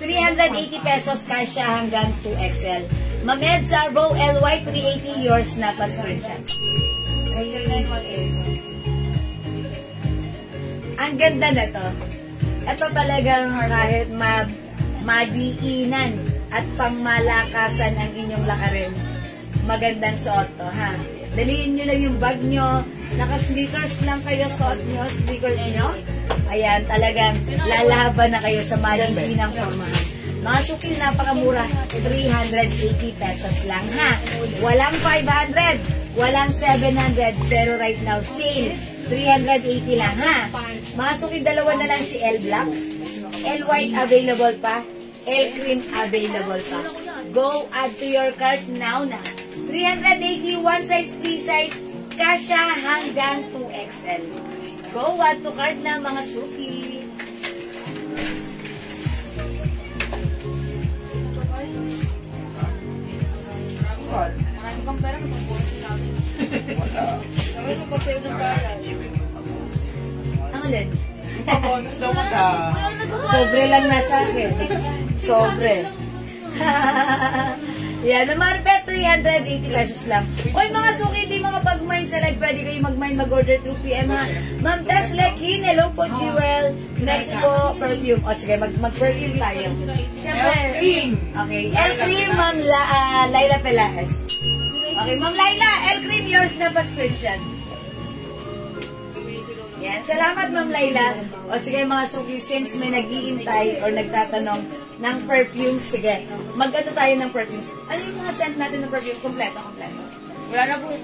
380 pesos kasya hanggang 2XL. Ma'am Ed Zarbo, L white, 380, yours na pa screenshot. Ang ganda na to. Ito talagang kahit madiinan at pangmalakasan ang inyong lakarin. Magandang suot to, ha? Daliin nyo lang yung bag nyo. Naka-sneakers lang kayo, suot nyo, sneakers nyo. Ayan, talagang lalaban na kayo sa madiinang formahan. Mga suki, napakamura. 380 pesos lang, ha? Walang 500, walang 700, pero right now, sale. 380 lang, ha? Mga suki, dalawa na lang si L black. L white available pa. L cream available pa. Go add to your cart now na. 380, one size, free size, kasya hanggang 2XL. Go add to cart na, mga suki. Marami kang pera, magpapuan sila. Sabi mo, pag-save ng kaya. Ang alin? Bonus daw ka. Sobre lang nasa akin. Sobre. Yan, Marpet, 380 pesos lang. Oy, mga suki, hindi mga pag-mine sa live. Pwede kayo mag-mine, mag-order through PM, ha? Ma'am Tess Lekin, hello po, Jewel. Next po, perfume. O, sige, mag-perfume tayo. Siyempre. Okay, L Cream, Ma'am Laila Pelaez. Okay, Ma'am Laila, L Cream, yours na pa screenshot. Ayan. Salamat, Ma'am Laila. O sige, mga suki, since may nag-iintay or nagtatanong ng perfume, sige, mag-ano tayo ng perfumes. Ano yung mga scent natin ng perfume? Kompleto. Wala na po.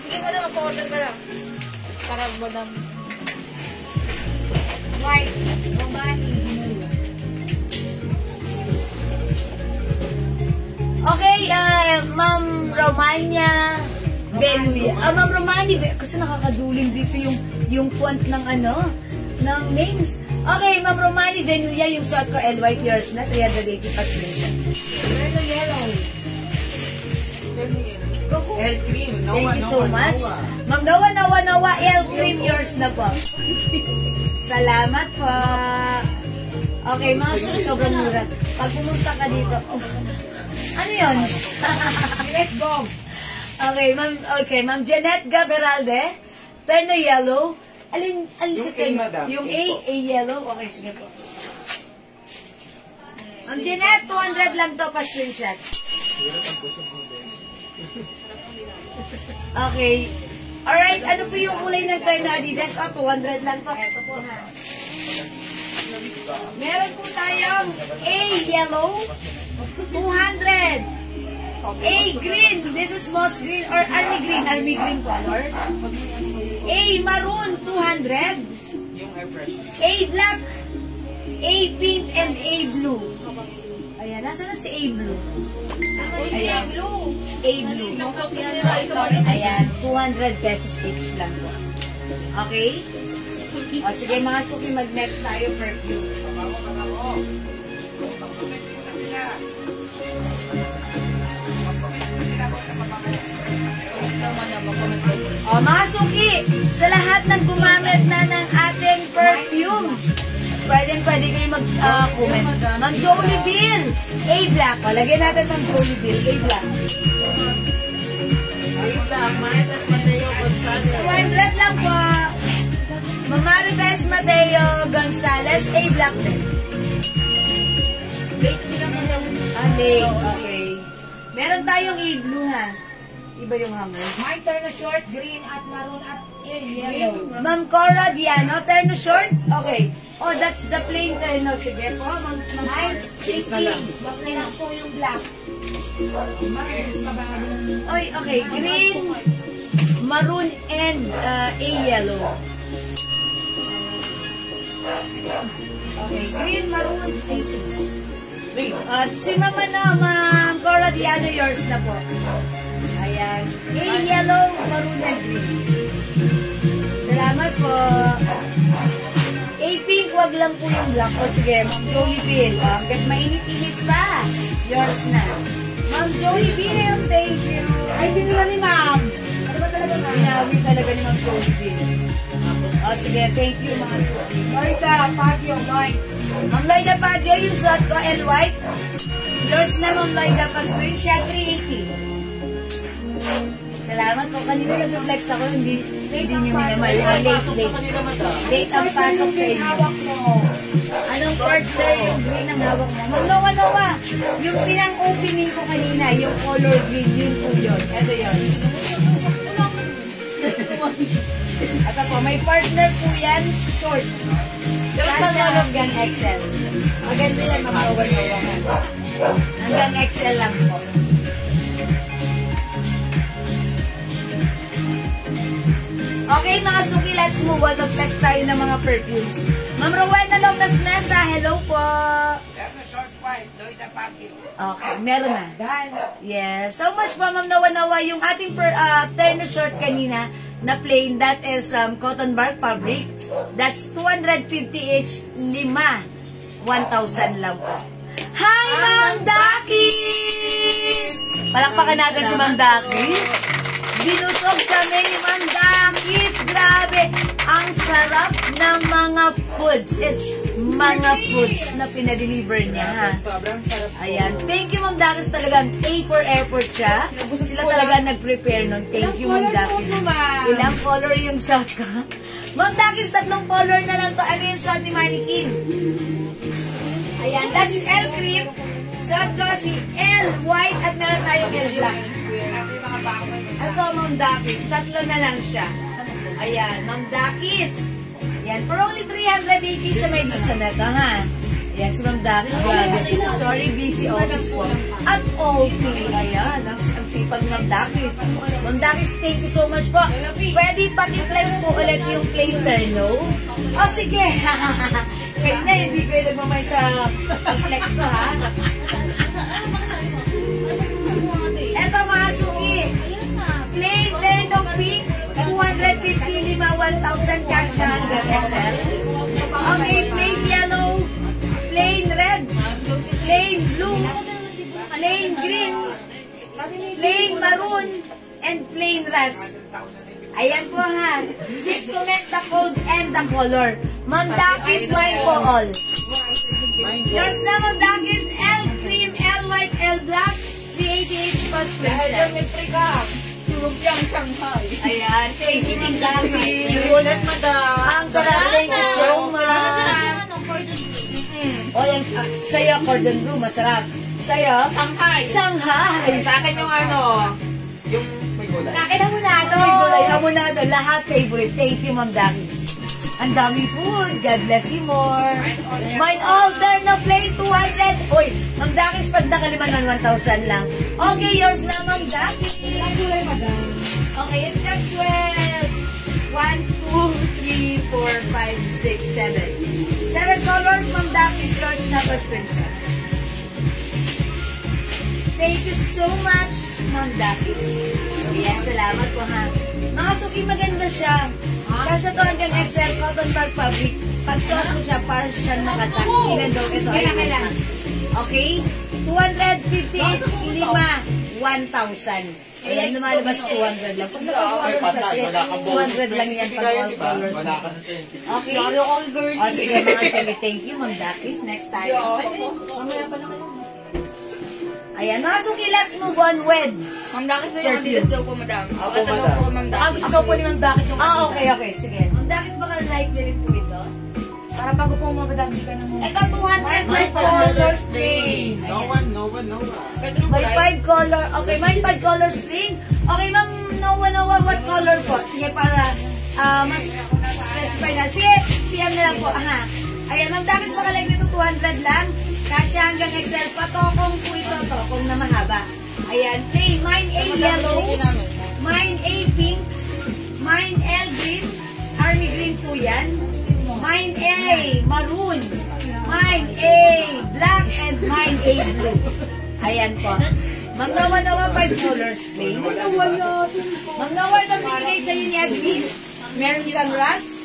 Sige mo na, mag-order ka lang. Para madam. White. Romani. Okay, Ma'am Romania Benuya. Ma'am Romani, kasi nakakaduling dito yung font ng ng names. Okay, Ma'am Romani Benuya, yung suot ko, L white, yours na, 380 pa screenshot. Yellow. El cream. Thank you so much. Ma'am Nawa, L cream, yours na po. Salamat po. Okay, mga sobrang mura. Pag pumunta ka dito, ano yun? Let's go. Okay, Ma'am Jeanette Gaberalde, Terno Yellow. Alin Yung sa A, Terno? madam. Yung A po. A yellow? Okay, sige po. Ma'am Jeanette, 200 lang to pa screenshot. Okay. Alright, ano po yung kulay ng Terno Adidas? 200 lang po. Eto po ha. Meron po tayong A yellow, 200. A green, this is moss green or army green color. A maroon, 200. A black, A pink, and A blue. Ayan, nasa na si A blue? Ayan, A blue. Ayan, 200 pesos each lang po. Okay? O sige mga suki, mag-next tayo perfume. O mga suki, sa lahat ng gumamit na ng ating perfume, pwede kayo mag-comment. Ma'am Jolie Bill, A black. O, lagyan natin Ma'am Jolie Bill, A black. 200 lang po. Ma'am Marites Mateo Gonzalez, A black din. Okay. Meron tayong A blue ha. Iba yung hammer. My turn na short, green at maroon at yellow. Ma'am Cora Diano, terno short? Okay. Oh, that's the plain terno. Sige po, Ma'am Cora. Bakit lang po yung black. Oy, okay. Green, maroon, and A yellow. Okay, green, maroon, at si Mama na, Ma'am Cora Diano, yours na po. Ayan. A yellow, maroon, and green. Salamat po. A pink, wag lang po yung black. O sige, Ma'am Jolie Bill. Hanggat mainit-init pa, yours na. Ma'am Jolie Bill, thank you. Ay, binila ni Ma'am. Ano ba talaga, Ma'am? Binawi talaga ni Ma'am Jolie Bill. O sige, thank you mga suki. Loida, Patio, white. Ma'am Loida Patio, yung suot ko, L white. Yours na, Ma'am Loida, pa screenshot 380. Salamat po. Kanina nag-flex ako, hindi nyo minamay. Late ang pasok sa inyo. Anong partner yung green ang hawak mo? Mag-nawa-nawa. Yung pinang-opening ko kanina, yung color green, yun po yun. Ito yun. At po, may partner po yan, short. Kasha hanggang XL. Maganda yan, mag-nawa-nawa. Hanggang XL lang po. Okay mga suki, let's move on. Mag-text tayo ng mga perfumes. Ma'am Rowena Lopez Mesa, hello po. Okay, meron na. Yes. So much po, Ma'am Nawa-Nawa. Yung ating terno short kanina na plain, that is cotton bark fabric. That's 250 each, 5. 1,000 lang po. Hi, Ma'am Dakis! Palakpakan natin si Ma'am Dakis. Binusog kami ni Ma'am Dakis. Grabe. Ang sarap ng mga foods. It's mga foods na pinadeliver niya. Ha? Sobrang sarap. Ayan. Thank you, Ma'am Dakis. Talagang A for airport siya. Sila talaga nag-prepare nun. Thank you, Ma'am Dakis. Ilang color yung suot ka? Ma'am Dakis, 3 color na lang to. Ano yung suot ni Mannequin? Ayan. That's L cream. Suot ko si L white at meron tayong L black. Ito, Ma'am Dakis. 3 na lang siya. Ayan, Ma'am Dakis. Ayan, for only 380 sa may gusto na ito, ha? Ayan, si Ma'am Dakis. Sorry, busy office po. At okay, ayan, ang sipag ni Ma'am Dakis. Ma'am Dakis, thank you so much po. Pwede paki-flex po ulit yung plain terno? O, sige. Kayo na, hindi kayo nagmamay sa flex ko, ha? Eto, mga suki. Plain terno pink, 250, 1,000 cash na hanggang XL. Okay, plain yellow, plain red, plain blue, plain green, plain maroon, and plain rust. Ayan po, ha. Please comment the code and the color. Ma'am Dakis, mine po all. Yours na, Ma'am Dakis, L cream, L white, L black, 388 plus special. Lumpiang Shanghai. Ayan, thank you, Ma'am Dakis. Ulit, madam. Ang sarap, thank you so much. O, yung sa'yo, cordon bleu, masarap. Sa'yo? Shanghai. Shanghai. Sa akin yung yung may gulay. Sa akin ang munado. May gulay, hamonado, lahat favorite. Thank you, Ma'am Dakis. Ang dami food. God bless you more. Mine all turn na play 200. Uy, Ma'am Dakis, pag nakaliman nun, 1,000 lang. Okay, yours na, Ma'am Dakis. Okay, it's just 12. 1, 2, 3, 4, 5, 6, 7. 7 colors, Ma'am Dakis. Yours na pa screenshot. Thank you so much, Ma'am Dakis. Ayan, salamat po, ha. Mga suki, maganda siya. Kasya to hanggang XL cotton bag fabric. Pag suot mo siya, para siya makatak. Ilan daw ito? Kailangan. Okay? 250 each, 5, 1,000. Ayan, lumalabas 200 lang. Pag naka-colors kasi, 200 lang yan pag all colors. Okay? O, sige mga suki. Thank you, Ma'am Dakis. Next time. Mamaya pa lang. Ayan, mga suki, let's move on with. Ma'am Dakis na yung Adidas daw po, madam. Ako daw po, Ma'am Dakis. Gusto daw po ni Ma'am Dakis yung Okay. Sige. Ma'am Dakis, baka like na rin po ito. Para bago po madami ka na muna. Ito, 200 by colors plain. No one. May 5 color. Okay, may 5 colors plain. Okay, Ma'am, Noah, what color po? Sige, para mas specify na. Sige, PM na lang po. Aha. Ayan, Ma'am Dakis, baka like nito 200 lang. Kasya hanggang XL pa. Tokong po ito. Tokong na mahaba. Ayan. Plain. Mine A yellow. Mine A pink. Mine L green. Army green po yan. Mine A maroon. Mine A black. And mine A blue. Ayan po. Ma'am Noah, 5 colors plain. Ma'am Noah, ito binigay sa'yo ni Admin. Meron kang rust,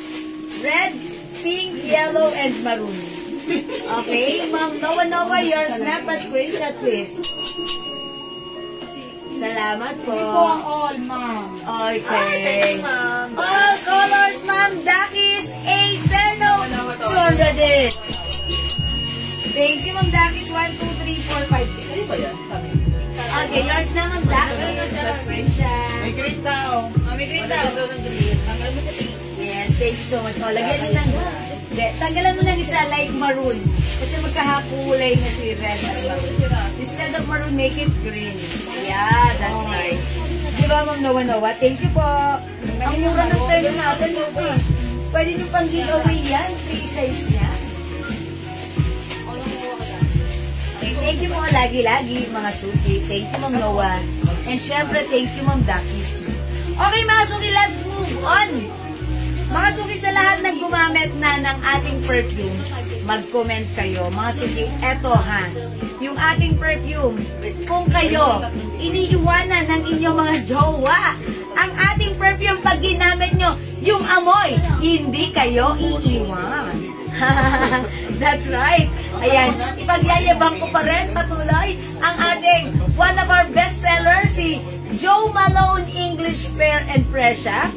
red, pink, yellow, and maroon. Okay, Ma'am Noah, your snap a screenshot, please. Salamat po. All, ma'am. Okay. All colors, Ma'am Dakis. 8 terno. 200. Thank you, Ma'am Dakis. 1, 2, 3, 4, 5, 6. Okay, yours na, Ma'am Dakis. Screenshot. May green tao. May green daw. Tanggal mo sa tingin. Yes, thank you so much. O, lagyan nyo lang. Hindi, tanggalan mo lang isa like maroon. Kasi magkahakulay na si red at maroon. Instead of maroon, make it green. Yeah, that's right. Di ba, Ma'am Noah? Thank you po. Ang mura ng terno natin. Pwede nyo pang giveaway yan. Free size niya. Okay, thank you po lagi-lagi, mga suki. Thank you, Ma'am Noah. And syempre, thank you, Ma'am Dakis. Okay, mga suki, let's move on. Mga suki, sa lahat na gumamit na ng ating perfume, mag-comment kayo. Mga suki, eto ha, yung ating perfume, kung kayo iniiwanan ng inyong mga jowa, ang ating perfume, pag ginamit nyo, yung amoy, hindi kayo iiwan. That's right. Ayan, ipagyayabang ko pa rin patuloy ang ating one of our bestsellers, si Jo Malone English Fair and Fresha.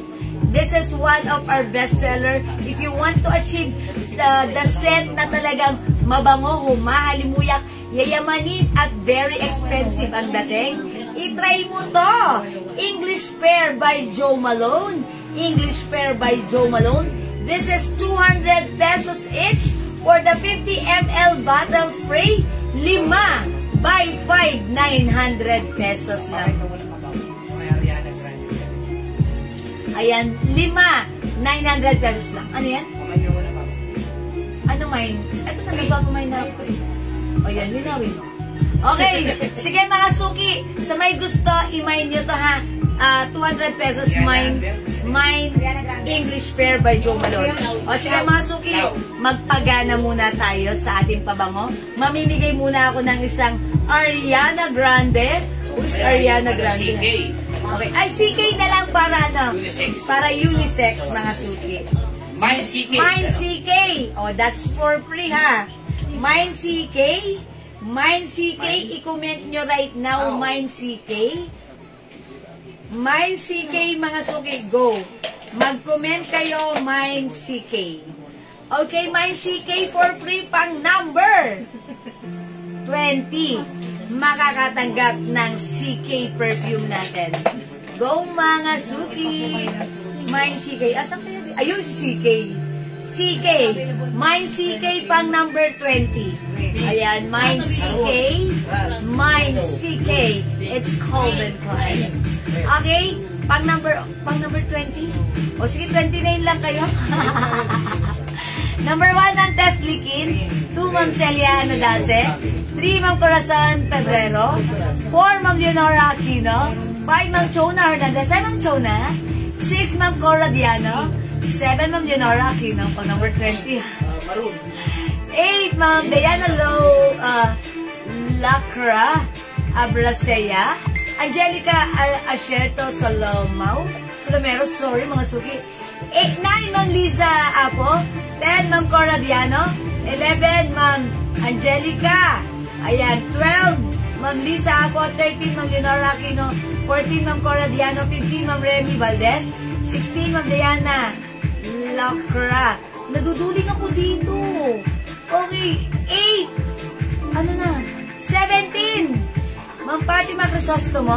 This is one of our bestsellers. If you want to achieve the scent na talagang mabango, humahalimuyak, yayamanin at very expensive ang dating, itry mo to. English Fair by Jo Malone. English Fair by Jo Malone. This is 200 pesos each for the 50 ml bottle spray. 5 by 5, 900 pesos lang. Ayan, 5, 900 pesos lang. Ano yan? Kumain nyo muna, ma'am. Ano mine? Ito na, nagpapamain na ako eh. O yan, linawin mo. Okay, sige mga suki, sa may gusto, i-mine nyo to ha. 200 pesos mine English Pear by Joe Malone. O sige mga suki, magpagana muna tayo sa ating pabango. Mamimigay muna ako ng isang Ariana Grande. Who's Ariana Grande? CK. Okay, ay CK na lang para ano? Unisex. Para unisex mga suki. Mine CK. Mine CK. Oh, that's for free ha. Mine CK. Mine CK. I-comment nyo right now, Mine CK. Mine CK mga suki, go. Mag-comment kayo, Mine CK. Okay, Mine CK for free pang number 20. Makakatanggap ng CK perfume natin. Go mga suki. Mine CK. Asan kaya? Ayun si CK. CK. Mine CK pang number 20. Ayan, Mine CK. Mine CK. It's Calvin Klein. Okay? Pang number 20? O sige, 29 lang kayo. Number 1 ang Teslikin. 2 Ma'am Celia Anadase. 3 Ma'am Corazon Pedrero. 4 Ma'am Leonora Aquino. 5 Ma'am Chona Hernandez. 7 Ma'am Chona. 6 Ma'am Cora Diano. 7 Ma'am Leonora Aquino. Pang number 20. 8 Ma'am Diana Low Lacra Abrasea. Angelica Asherto Solomero, sorry mga suki. 9 Ma'am Lisa Apo. 10 Ma'am Cora Diano. 11 Ma'am Angelica. Ayan, 12 Ma'am Lisa Apo. 13 Ma'am Leonora Aquino. 14 Ma'am Cora Diano. 15 Ma'am Remy Valdez. 16 Ma'am Diana Lacra. Naduduling ako dito. Okay, 8. Ano na? 17 Ma'am Fatima Crisostomo.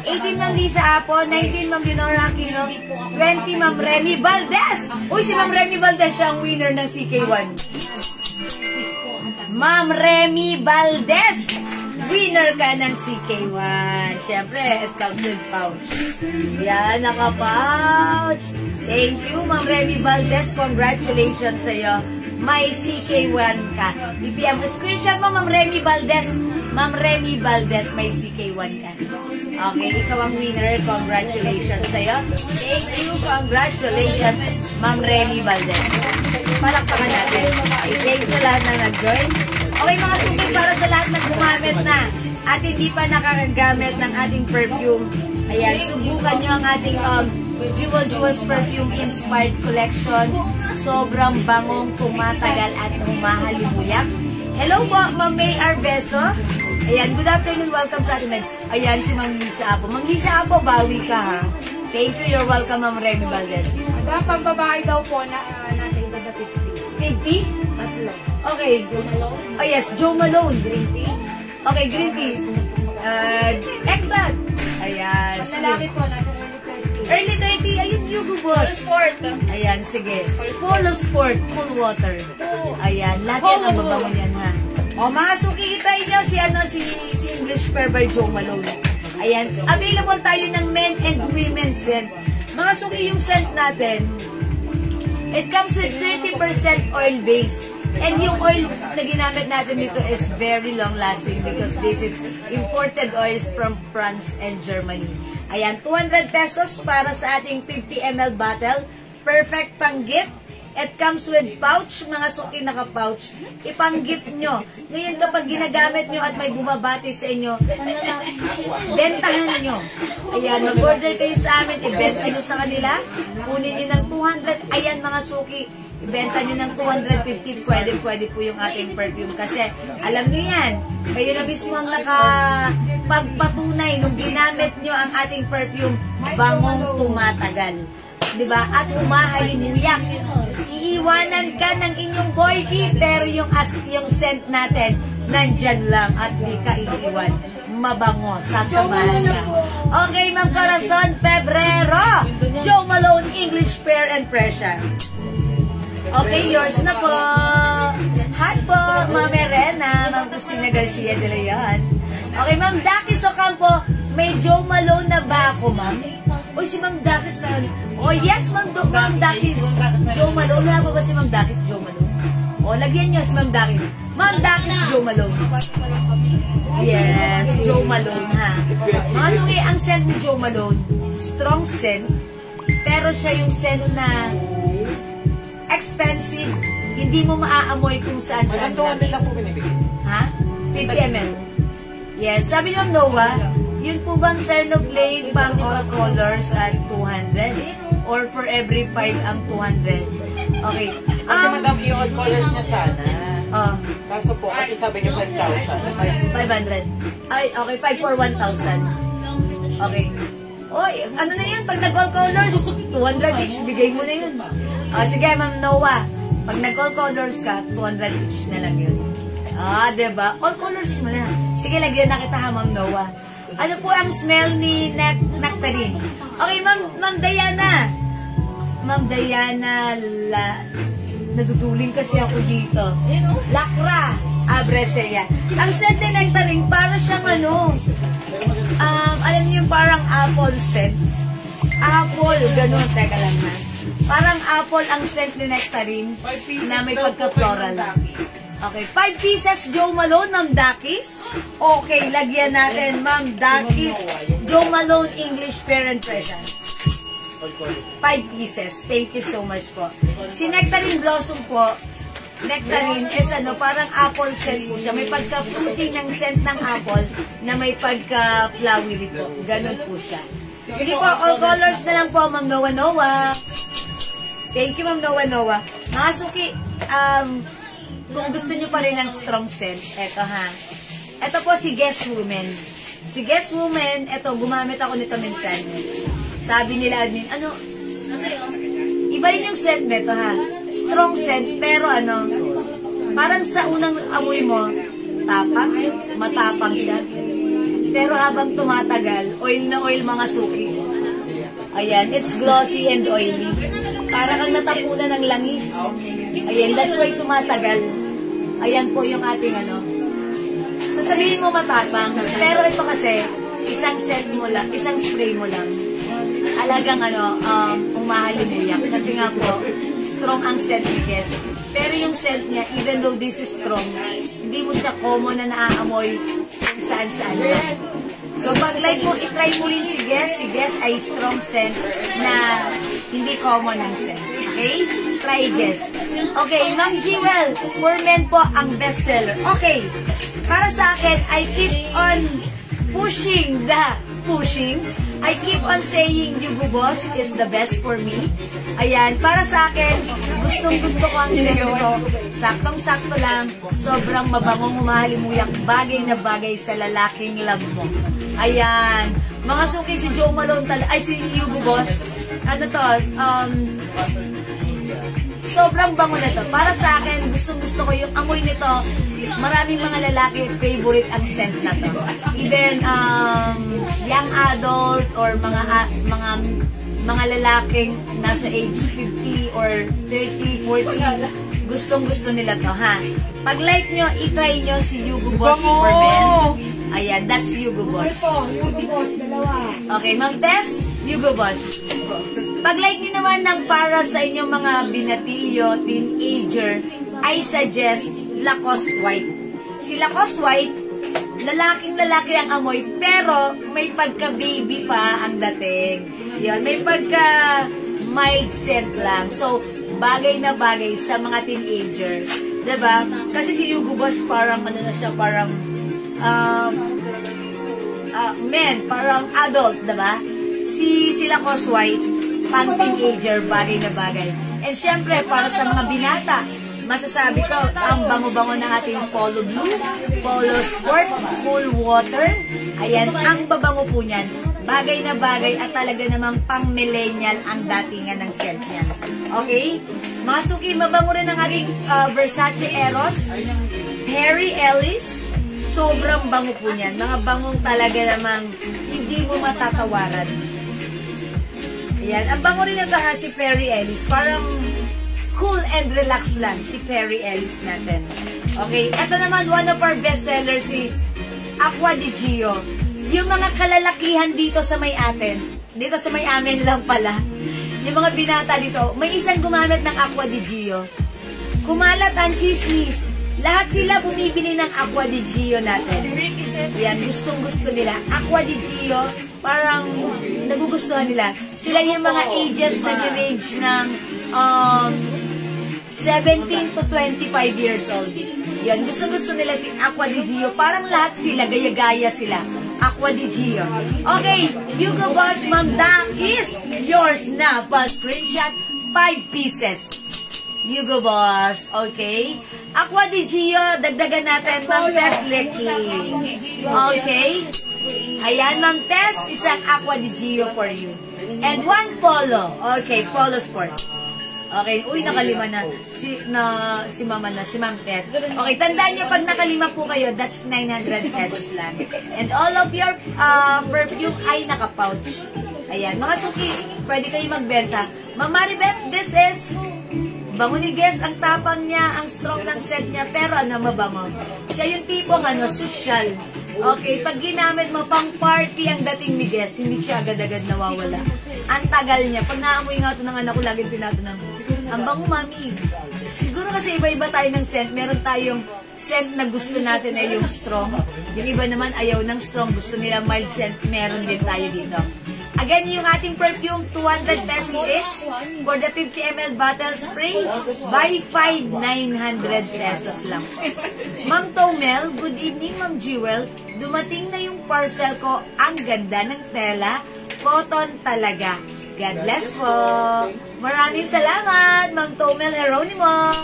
18 Ma'am Lisa Apo. 19 Ma'am Leonora Aquino. 20 Ma'am Remy Valdez. Uy, si Ma'am Remy Valdez siya ang winner ng CK1. Ma'am Remy Valdez, winner ka ng CK1. Siyempre, it comes with pouch. Yan, naka-pouch. Thank you, Ma'am Remy Valdez. Congratulations sa'yo. May CK1 ka. BPM mo, screenshot mo, Ma'am Remy Valdez. Ma'am Remy Valdez, may CK1 ka. Okay, ikaw ang winner. Congratulations sa'yo. Thank you. Congratulations, Ma'am Remy Valdez. Palakpakan natin. Thank you sa lahat na nag-join. Okay, mga suki, para sa lahat na gumamit na at hindi pa nakakagamit ng ating perfume. Ayan, subukan nyo ang ating Jewels Perfume Inspired Collection. Sobrang bangong, tumatagal at humahalimuyak. Hello po, Ma'am May Arbeso. Ayan, good afternoon, welcome sa atin. Ayan, si Ma'am Lisa Apo. Ma'am Lisa Apo, bawi ka ha. Thank you, you're welcome, Ma'am Remy Valdez. Pang babae daw po na nasa edad na 50. 50? Tatlo. Okay. Joe Malone. Oh yes, Joe Malone. Green tea. Okay, green tea. Ekbat. Ayan. Panlalaki po, nasa early 30. Early 30, ayun Hugo Boss. Sport. Ayan, sige. Polo Sport, cool water. Ayan, lahat yan ang babangon yan ha. O, mga suki, kita nyo si English Pear by Joe Malone. Ayan, available tayo ng men and women scent. Mga suki, yung scent natin, it comes with 30% oil base. And yung oil na ginamit natin dito is very long lasting because this is imported oils from France and Germany. Ayan, 200 pesos para sa ating 50 ml bottle. Perfect pang gift. It comes with pouch, mga suki naka-pouch. Ipang-gift nyo. Ngayon kapag ginagamit nyo at may bumabati sa inyo, bentahan nyo. Ayan, mag-order kayo sa amin, ibenta nyo sa kanila. Kunin nyo ng 200. Ayan mga suki, ibenta nyo ng 250. Pwede po yung ating perfume. Kasi alam nyo yan, kayo na mismo ang nakapagpatunay nung ginamit nyo ang ating perfume, bangong tumatagal. Diba? At humahalimuyak. Iiwanan ka ng inyong boyfriend, pero yung scent natin, nandyan lang at di ka iiwan. Mabango, sasamahan ka. Okay, Ma'am Corazon Pebrero, Joe Malone, English Pear and Pressure. Okay, yours na po. Hot po, Ma'am Erena, Ma'am Cristina Garcia de Leon. Okay, Ma'am Daki Socampo, may Joe Malone na ba ako, Ma'am? Uy, si Ma'am Dakis meron. Oh, yes, Ma'am Dakis. Joe Malone. Wala pa ba si Ma'am Dakis, Joe Malone? O, lagyan niyo si Ma'am Dakis. Ma'am Dakis, Joe Malone. Yes, Joe Malone, ha. Mga suki, ang scent ni Joe Malone, strong scent, pero siya yung scent na expensive, hindi mo maaamoy kung saan-saan. Ha? 50 ml. Yes, sabi ni Ma'am Noah, yun po bang Thermoblade pang all colors at 200? Or for every 5 ang 200? Okay. Kasi madam, yung all colors niya sana. Oh. Kaso po, kasi sabi niyo 5,000. 500. Ay, okay, 5 for 1,000. Okay. Oy, ano na yun? Pag nag-all colors, 200 each, bigay mo na yun. Sige, Ma'am Noah, pag nag-all colors ka, 200 each na lang yun. Diba? All colors mo na. Sige, lagyan na kita ha, Ma'am Noah. Ano po ang smell ni Nectarine? Okay, Ma'am Diana. Ma'am Diana, naduduling kasi ako dito. Lakra, Abresea. Ang scent ni Nectarine, para siyang alam niyo yung parang apple scent. Apple, ganun, teka lang na. Parang apple ang scent ni Nectarine na may pagka-floral. Okay, 5 pieces Joe Malone, Ma'am Dakis. Okay, lagyan natin, Ma'am Dakis, Joe Malone English Parent Present. 5 pieces. Thank you so much po. Si Nectarine Blossom po, Nectarine is parang apple scent po siya. May pagka-fruity ng scent ng apple na may pagka-flowery po. Ganun po siya. Sige po, all colors na lang po, Ma'am Noah. Thank you, Ma'am Noah. Mga suki, kung gusto nyo pa rin ng strong scent, eto ha. Eto po si Guess Woman. Si Guess Woman, eto, gumamit ako nito minsan. Sabi nila admin, iba rin yung scent nito ha. Strong scent, pero parang sa unang amoy mo, matapang siya. Pero habang tumatagal, oil na oil mga suki. Ayan, it's glossy and oily. Para kang natapunan ng langis. Ayan, that's why tumatagal. Ayan po yung ating sasabihin mo matapang, pero ito kasi, isang set mo lang, isang spray mo lang. Alagang umahalimuyak. Kasi nga po, strong ang scent ni Guess. Pero yung scent niya, even though this is strong, hindi mo siya common na naaamoy kung saan-saan lang. So, pag like mo, itry mo rin si Guess. Si Guess ay strong scent na hindi common ang scent. Okay? Try Guess. Okay, Ma'am Jewel, for men po ang bestseller. Okay, para sa akin, I keep on pushing. I keep on saying Yugo Boss is the best for me. Ayan, para sa akin, gustong-gusto ko ang scent nito. Saktong-sakto lang, sobrang mabangong humahalimuyak, bagay na bagay sa lalaking love mo. Ayan, mga suki si Joe Malone si Yugo Boss, sobrang bango nito. Para sa akin, gustong-gusto ko yung amoy nito. Maraming mga lalaki, favorite ang scent na to. Even young adult or mga lalaking nasa age 50 or 30, 40, gustong-gusto nila to, ha? Pag like nyo, itry nyo si Yugo Boss for men. Ayan, that's Yugo Boss. Yugo Boss, dalawa. Okay, Ma'am Tess, Yugo Boss. Pag-like nyo naman ng para sa inyong mga binatilyo, teenager, I suggest Lacoste White. Si Lacoste White, lalaking-lalaki ang amoy, pero may pagka-baby pa ang dating. Yan, may pagka-mild scent lang. So, bagay na bagay sa mga teenager. Diba? Kasi si Yugo Boss parang, parang men, parang adult, diba? Si Lacoste White, pang teenager, bagay na bagay. And syempre, para sa mga binata, masasabi ko, ang bango-bango ng ating Polo Blue, Polo Sport, Cool Water. Ayan, ang babango po niyan. Bagay na bagay at talaga namang pang-millennial ang datingan ng scent niya. Okay? Mga suki, mabango rin ang ating Versace Eros, Harry Ellis. Sobrang bango po niyan. Mga bangong talaga namang hindi mo matatawaran. Ayan. Ang bango rin ito si Perry Ellis. Parang cool and relax lang si Perry Ellis natin. Okay. Ito naman, one of our bestsellers, si Aqua di Gio. Yung mga kalalakihan dito sa may atin, dito sa may amin lang pala, yung mga binata dito, may isang gumamit ng Aqua di Gio. Kumalat ang chismis. Lahat sila bumibili ng Aqua di Gio natin. Yan, gustong-gusto nila. Aqua di Gio, parang nagugustuhan nila. Sila yung mga ages nag-range ng 17 to 25 years old. Yan, gusto-gusto nila si Aqua di Gio. Parang lahat sila, gaya-gaya sila. Aqua di Gio. Okay, Hugo Boss, Ma'am Dakis, yours na. Pa screenshot, 5 pieces. Hugo Boss, okay? Aqua di Gio, dagdagan natin, Ma'am Tess Lecky. Okay? Ayan, Ma'am Tess, isang Aqua di Gio for you. And 1 polo. Okay, polo sport. Okay, uy, nakalima na. Si Mama na, si Ma'am Tess. Okay, tandaan nyo, pag nakalima po kayo, that's 900 pesos lang. And all of your perfume ay naka-pouch. Ayan, mga suki, pwede kayo magbenta. Ma'am Maribeth, this is bango ni Guess, ang tapang niya, ang strong ng scent niya, pero ano, mabango. Siya yung tipong social. Okay, pag ginamit mo pang party ang dating ni Guess, hindi siya agad-agad nawawala. Ang tagal niya. Pag naamoy nga ito ng anak ko, laging tinatanong, ang bango, mami. Siguro kasi iba-iba tayo ng scent. Meron tayong scent na gusto natin ay yung strong. Yung iba naman ayaw ng strong. Gusto nila mild scent. Meron din tayo dito. Again, yung ating perfume, 200 pesos each. For the 50 ml bottle spray, buy 5, 900 pesos lang. Ma'am Tomel, good evening, Ma'am Jewel. Dumating na yung parcel ko. Ang ganda ng tela. Cotton talaga. God bless po. Maraming salamat, Ma'am Tomel Heronimo.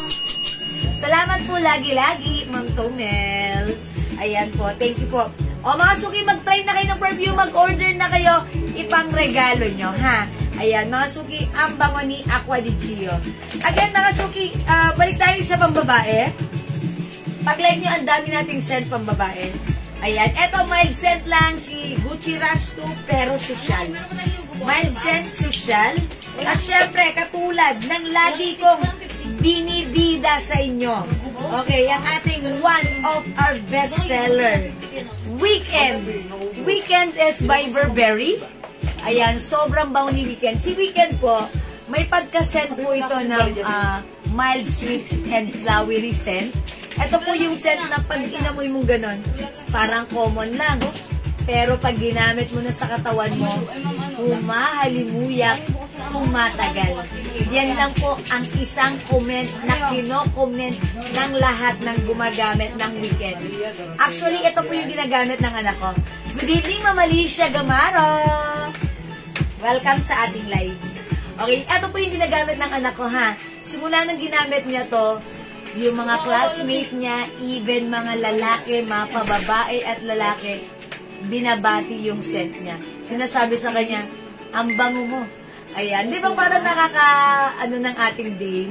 Salamat po lagi-lagi, Ma'am Tomel. Ayan po, thank you po. O mga suki, mag-try na kayo ng perfume, mag-order na kayo, ipang-regalo nyo, ha? Ayan, mga suki, ang bango ni Aqua di Gio. Again, mga suki, balik tayo sa pambabae. Pag-like nyo, ang dami nating scent pambabae. Ayan, eto mild scent lang, si Gucci Rush 2, pero social. Mild scent, social. At syempre, katulad ng lagi kong binibida sa inyo. Okay, ang ating one of our bestseller, Weekend. Weekend is by Burberry. Ayan, sobrang bango ni Weekend. Si Weekend po, may pagka-scent po ito ng mild, sweet, and flowery scent. Ito po yung scent na pag inamoy mong ganon, parang common lang. Pero pag ginamit mo na sa katawan mo, humahalimuyak, tumatagal. Yan lang po ang isang comment na kino-comment ng lahat ng gumagamit ng Weekend. Actually, ito po yung ginagamit ng anak ko. Good evening, Ma'am Alicia Gamaro! Welcome sa ating live. Okay, ito po yung ginagamit ng anak ko, ha. Simula nang ginamit niya to, yung mga classmate niya, even mga lalaki, mga pababae at lalaki, binabati yung scent niya. Sinasabi sa kanya, ang bango mo. Ayan, di ba parang ng ating day?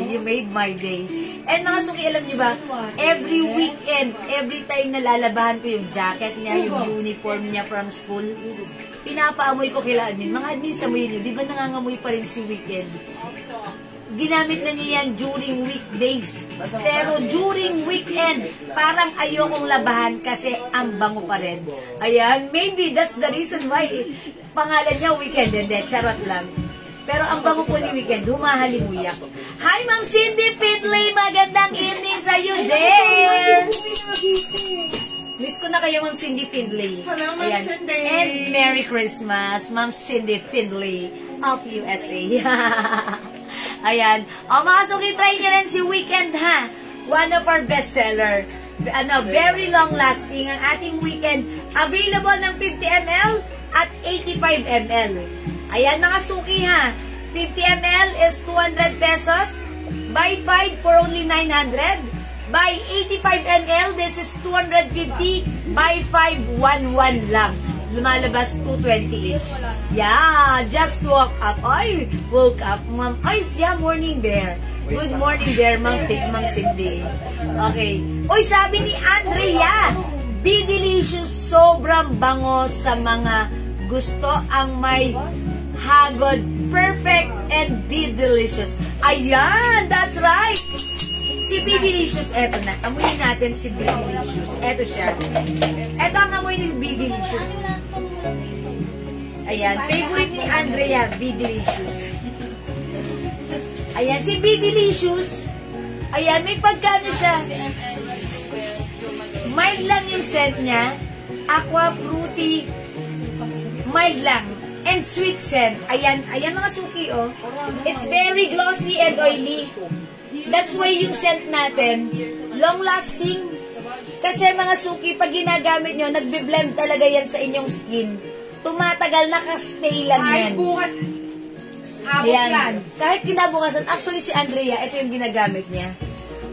You made my day. And mga suki, alam niyo ba, every weekend, every time na lalabahan ko yung jacket niya, yung uniform niya from school, pinapaamoy ko kila admin. Mga admin, samoy niyo, di ba nangangamoy pa rin si Weekend? Ginamit na niya yan during weekdays. Pero during weekend, parang ayokong labahan kasi ang bango pa rin. Ayan, maybe that's the reason why pangalan niya Weekend. Hindi, charot lang. Pero ang bango po ni Weekend, humahalimuyak. Hi, Ma'am Cindy Finlay! Magandang evening sa iyo, there! Miss ko na kayo, Ma'am Cindy Finlay. Hello, Ma'am Cindy! And Merry Christmas, Ma'am Cindy Finlay of USA. Ayan. O mga suki, try nyo rin si Weekend, ha? One of our bestseller. Very long lasting ang ating Weekend. Available ng 50 ml at 85 ml. Ayan mga suki, ha? 50 ml is 200 pesos. Buy 5 for only 900. Buy 85 ml, this is 250. Buy 5, 1 lang. Lumalabas 220 each. Yeah, just woke up. Ay, woke up, Ma'am. Ay, yeah, morning there. Good morning there, Ma'am Cindy. Okay. Uy, sabi ni Andrea, Be Delicious, sobrang bango sa mga gusto ang may hagod. Perfect and Be Delicious. Ayan, that's right. Si Be Delicious, eto na. Amuyin natin si Be Delicious. Eto siya. Eto ang amoy ni Be Delicious. Ayan, favorite ni Andrea, Be Delicious. Ayan, si Be Delicious. Ayan, may pagkano siya. Mild lang yung scent niya. Aqua, fruity, mild lang. And sweet scent. Ayan, ayan mga suki, oh. It's very glossy and oily. That's why yung scent natin, long-lasting. Kasi mga suki, pag ginagamit nyo, nagbe-blend talaga yan sa inyong skin. Tumatagal, nakastay lang yan. bukas, abot Ayan. yan. Kahit kinabukasan, actually si Andrea, ito yung ginagamit niya.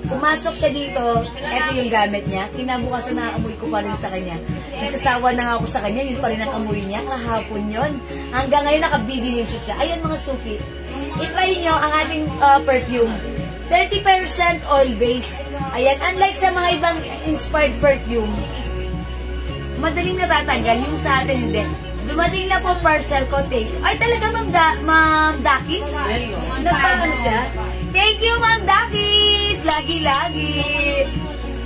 Pumasok siya dito, ito yung gamit niya. Kinabukasan na amoy ko pa rin sa kanya. Nagsasawa na nga ako sa kanya, yun pa rin ang amoy niya. Kahapon yun. Hanggang ngayon, naka-Be-Delicious siya. Ayan mga suki. I-try nyo ang ating perfume. 30% oil-based. Ayan, unlike sa mga ibang inspired perfume, madaling natatanggal. Yung sa atin, hindi. Dumating na po parcel ko, take. Ay, talaga, Ma'am Dakis? Nagpaano siya? Thank you, Ma'am Dakis! Lagi-lagi!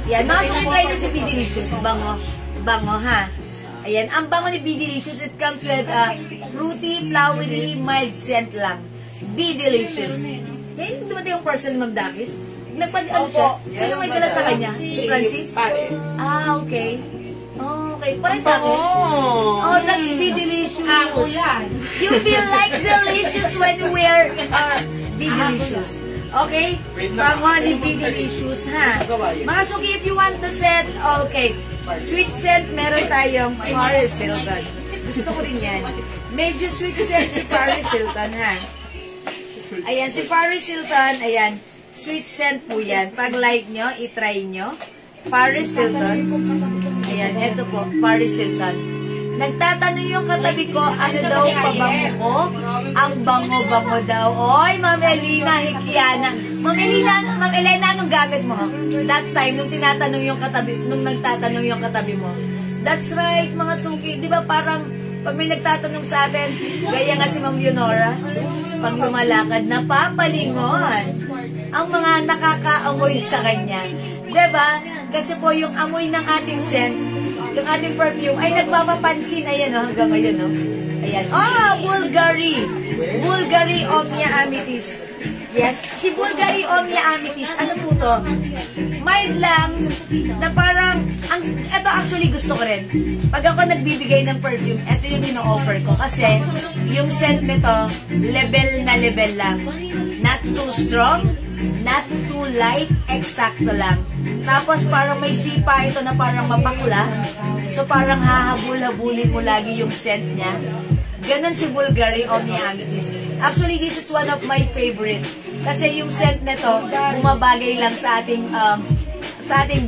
Yan, mga sumitry na si Be-Delicious. Bango. Bango, ha? Ayan, ang bango ni Be-Delicious, it comes with fruity, flowery, mild scent lang. Be-Delicious. Ngayon, dumating yung parcel ni Ma'am Dakis. Nagpag-ano siya? Sino may dala sa kanya? Si Francis? Ah, okay. Oh, okay. Parang tayo. Oh, that's Be-Delicious. Ako yan. You feel like delicious when you wear Be-Delicious. Okay? Bango ni Be-Delicious, ha? Mga suki, if you want the scent, okay. Sweet scent, meron tayong Paris Hilton. Gusto ko rin yan. Medyo sweet scent si Paris Hilton, ha? Ayan, si Paris Hilton, ayan. Sweet scent po yan. Pag like nyo, itry nyo. Paris Hilton. Ayan, eto po, Paris Hilton. Nagtatanong yung katabi ko, ano daw pabango ko? Ang bango-bango daw. Oy, Ma'am Elena Hikiana. Ma'am Elena, anong gamit mo? That time, nung tinatanong yung katabi, nung nagtatanong yung katabi mo. That's right, mga suki. Di ba parang, pag may nagtatanong sa atin, gaya nga si Ma'am Leonora, pag lumalakad, napapalingon ang mga nakakaamoy sa kanya. Diba? Kasi po yung amoy ng ating scent, yung ating perfume, ay nagpapapansin. Ayan o, hanggang ngayon o. Ayan. Oh, Bulgari. Bulgari Omnia Amethyst. Yes. Si Bulgari Omnia Amethyst, ano po to? Mild lang, na parang, ito actually gusto ko rin. Pag ako nagbibigay ng perfume, ito yung ino-offer ko. Kasi, yung scent nito, level na level lang. Not too strong, not too light, eksakto lang. Tapos parang may sipa ito na parang mapakula. So parang hahabul-habulin mo lagi yung scent niya. Ganon si Bulgari Omnia Amethyst. Actually, this is one of my favorite. Kasi yung scent nito, bumabagay lang sa ating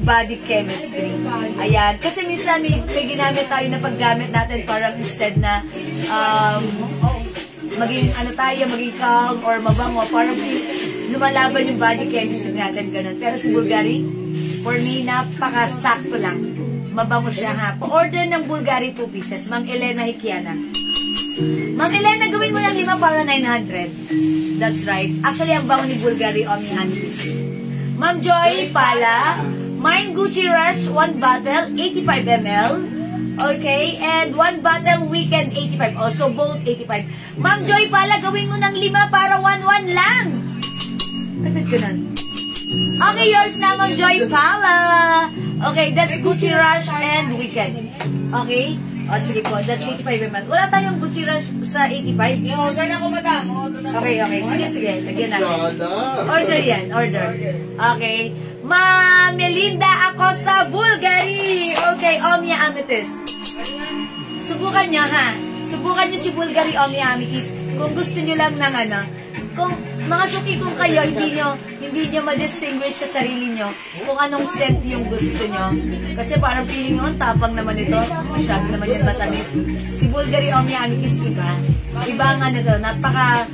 body chemistry. Ayan. Kasi minsan may ginamit tayo na paggamit natin parang instead na maging ano tayo, maging calm or mabango, parang lumalaban yung body chemistry natin, ganun. Pero si Bulgari, for me, napakasakto lang. Mabango siya, ha. Pa-order ng Bulgari 2 pieces. Ma'am Elena Hikiana. Ma'am Elena, gawin mo ng 5 para 900. That's right. Actually, ang bango ni Bulgari Omnia Amethyst. Ma'am Joy Pala, mine Gucci Rush, 1 bottle, 85 ml. Okay, and 1 bottle Weekend 85. Also, both 85. Ma'am Joy Pala, gawin mo ng 5 para 1-1 lang. Kapit ko nun. Okay, yours na, Ma'am Joy Pala. Okay, that's Gucci Rush and Weekend. Okay? O, sige po, that's 85 ml. Wala tayong Gucci Rush sa 85? I-order na ko, madam. Order na ko. Okay, okay. Sige, sige. Lagyan natin. Order yan, order. Okay. Ma'am Melinda Acosta, Bulgari. Okay, Omnia Amethyst. Subukan nyo, ha? Subukan nyo si Bulgari Omnia Amethyst. Kung gusto nyo lang ng ano, kung mga suki kung kayo, hindi nyo ma-distinguish sa sarili nyo kung anong scent yung gusto nyo. Kasi parang feeling nyo, tapang naman ito. Masyado naman yan matamis. Si Bulgari Omnia Amethyst, iba. Iba ang ano to, napaka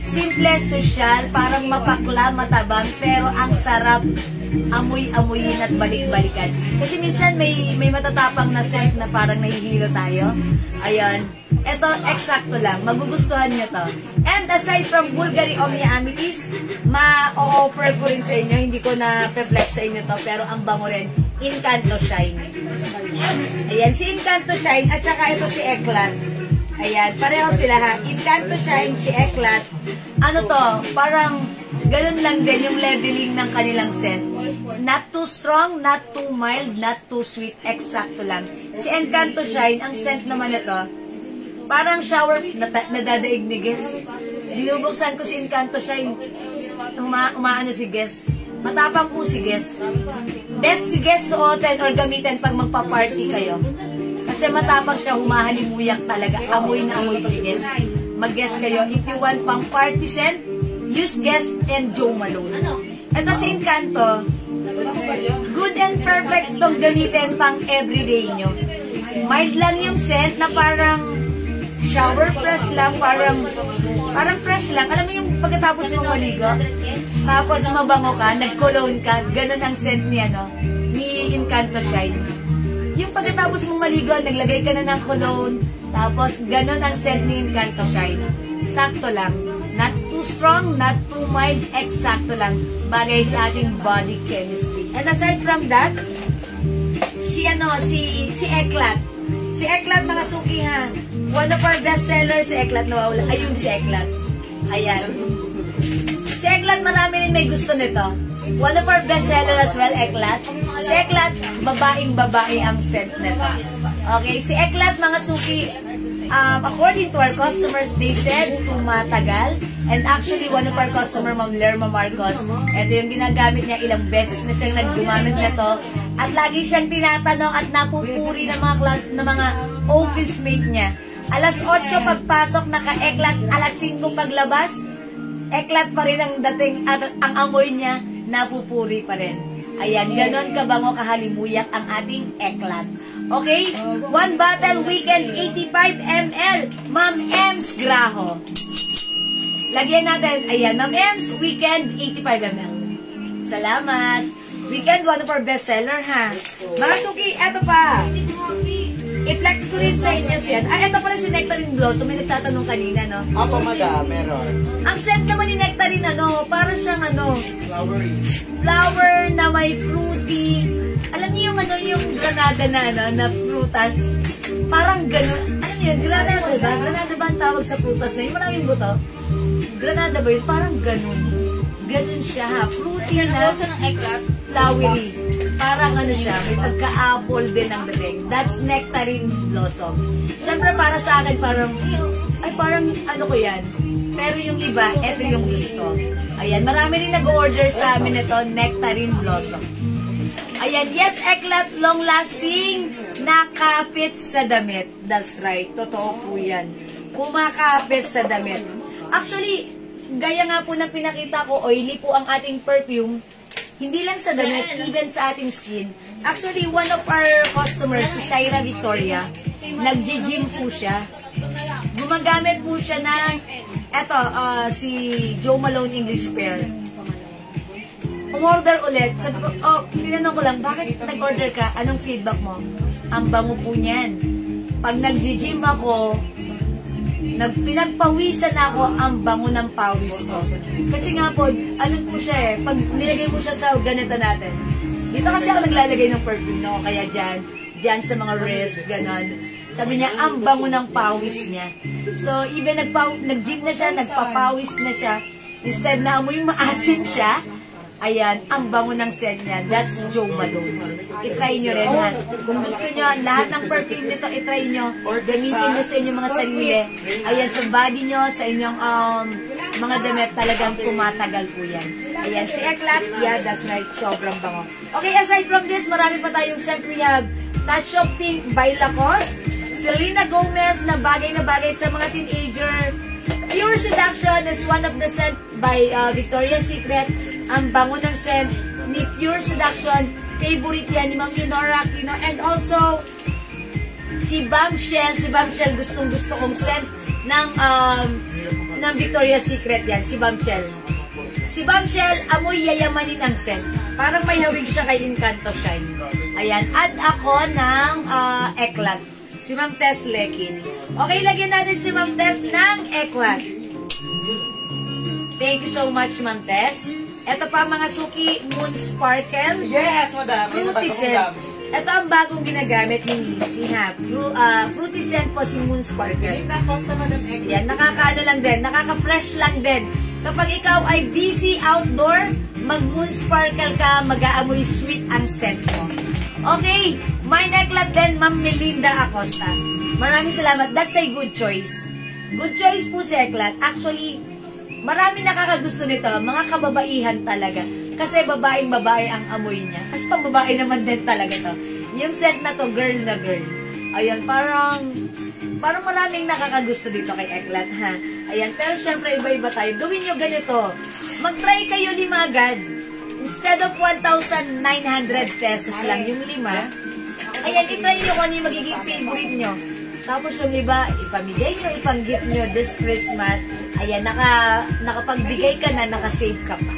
simple, social, parang mapakla, matabang, pero ang sarap amoy-amoyin at balik-balikan. Kasi minsan may matatapang na scent na parang nahihilo tayo. Ayan. Ito, eksakto lang. Magugustuhan nyo to. And aside from Bulgari Omnia Amethyst, ma-offer ko rin sa inyo. Hindi ko na reflect sa inyo to, pero ang bango rin, Encanto Shine. Ayan, si Encanto Shine, at saka ito si Eclat. Ayan, pareho sila ha. Encanto Shine, si Eclat. Ano to, parang ganun lang din yung leveling ng kanilang scent. Not too strong, not too mild, not too sweet. Eksakto lang. Si Encanto Shine, ang scent naman ito, parang shower, nadadaig ni Guess. Binubuksan ko si Encanto Shine. Umaano si Guess. Matapang po si Guess. Best si Guess suotin or gamitin pag magpa-party kayo. Kasi matapang siya, humahalimuyak talaga. Amoy na amoy si Guess. Mag-guess kayo. If you want pang party scent, use Guess and Jo Malone. Ito si Encanto. Good and perfect tong gamitin pang everyday nyo. Mild lang yung scent na parang shower fresh lang. Parang fresh lang. Alam mo yung pagkatapos mong maligo? Tapos mabango ka, nag-cologne ka, ganun ang scent niya, no? Ni Encanto Shine. Yung pagkatapos mong maligo, naglagay ka na ng cologne, tapos ganun ang scent ni Encanto Shine. Sakto lang. Not too strong, not too mild, eksakto lang. Bagay sa ating body chemistry. And aside from that, si Eclat. Si Eclat, mga suki ha. One of our best sellers, si Eclat, nawawala. Ayun si Eclat. Ayan. Si Eclat, marami rin may gusto nito. One of our best seller as well, Eclat. Si Eclat, babaeng-babae ang scent nito. Okay, si Eclat, mga suki, according to our customers, they said tumatagal. And actually, one of our customer, Ma'am Lerma Marcos, ito yung ginagamit niya, ilang beses na siyang naggumamit na to. At lagi siyang tinatanong at napupuri ng mga office mate niya. Alas 8 pagpasok, naka-Eclat, alas 5 paglabas, Eclat pa rin ang dating at ang amoy niya, napupuri pa rin. Ayan, ganon kabango kahalimuyak ang ating Eclat. Okay? One bottle, Weekend, 85 ml. Ma'am Ems Graho. Lagyan natin, ayan, Ma'am Ems, Weekend, 85 ml. Salamat. Weekend, one of our bestseller, ha? Mga suki, eto pa. I-flex ko rin sa inyo siya. Ay, ito pala si Nectarine Blossom. May nagtatanong kanina, no? Opo, madam. Meron. Ang scent naman ni Nectarine, para siyang, Flowery. flower na may fruity. Alam niyo yung, yung granada na prutas. Parang gano'n. Alam niyo, granada ba? Granada ba ang tawag sa prutas na yun? Maraming buto. Granada ba yun? Parang gano'n. Gano'n siya, ha? Fruity na. Flowery. Parang siya, may pagka-apple din ang dating. That's Nectarine Blossom. Siyempre para sa akin, parang ko yan. Pero yung iba, eto yung gusto. Ayan, marami rin nag-order sa amin ito, Nectarine Blossom. Ayan, yes, Eclat, long-lasting, nakapit sa damit. That's right, totoo po yan. Kumakapit sa damit. Actually, gaya nga po na pinakita ko, oily po ang ating perfume. Hindi lang sa damit, even sa ating skin. Actually, one of our customers, si Syra Victoria, nag-gym po siya. Gumagamit po siya ng, si Jo Malone English Pear. Umorder ulit. Sabi ko, tinanong ko lang, bakit nag-order ka? Anong feedback mo? Ang bango po niyan. Pag nag-gym ako, pinagpawisan ako, ang bango ng pawis ko. Kasi nga po, po siya pag nilagay mo siya sa ganito natin. Dito kasi ako naglalagay ng perfume, no? Kaya dyan sa mga wrist, ganon. Sabi niya, ang bango ng pawis niya. So, even nag-gym na siya, nagpapawis na siya. Instead na amoy maasim siya, ayan, ang bango ng scent niya. That's Jo Malone. I-try nyo rin, ha? Kung gusto nyo, lahat ng perfume nito, i-try nyo. Gamitin nyo sa inyong mga sarili. Ayan, sa body nyo, sa inyong mga damit, talagang tumatagal po yan. Ayan, si Eclat, yeah, that's right, sobrang bango. Okay, aside from this, marami pa tayong scent. We have Touch of Pink by Lacoste, Selena Gomez, na bagay sa mga teenager. Pure Seduction is one of the scent by Victoria's Secret. Ang bango ng scent ni Pure Seduction. Favorite yan ni Ma'am Leonora Aquino. And also, si Bombshell. Si Bombshell, gustong-gusto kong scent ng Victoria's Secret yan. Si Bombshell. Si Bombshell, amoy yayamanin ang scent. Parang may hawig siya kay Encanto Shine. Ayan. Add ako ng Eclat. Si Ma'am Tess Lekin. Okay, lagyan natin si Ma'am Tess ng Eclat. Thank you so much, Ma'am Tess. Ito pa mga suki, Moon Sparkle. Yes, madam. Fruity scent. Ito ang bagong ginagamit ni Missy, ha. Fruity scent po si Moon Sparkle. Costa Madam Egg. Yan, nakakaano lang din, nakaka-fresh lang din. Kapag ikaw ay busy outdoor, mag-Moon Sparkle ka, mag-aamoy sweet ang scent mo. Okay, may neklat din, Ma'am Melinda Acosta. Maraming salamat. That's a good choice. Good choice po si Eklat. Actually, marami nakakagusto nito, mga kababaihan talaga. Kasi babaeng-babae ang amoy niya. Kasi pambabae naman din talaga to. Yung scent na to, girl na girl. Ayan, parang maraming nakakagusto dito kay Eklat, ha? Ayan, pero syempre iba-iba tayo. Gawin nyo ganito. Mag-try kayo 5 agad. Instead of 1,900 pesos lang yung 5, ayan, itry nyo kung ano yung magiging favorite nyo. Tapos yung iba, ipamigay nyo, ipang-gift nyo this Christmas. Ayan, nakapagbigay ka na, nakasave ka pa.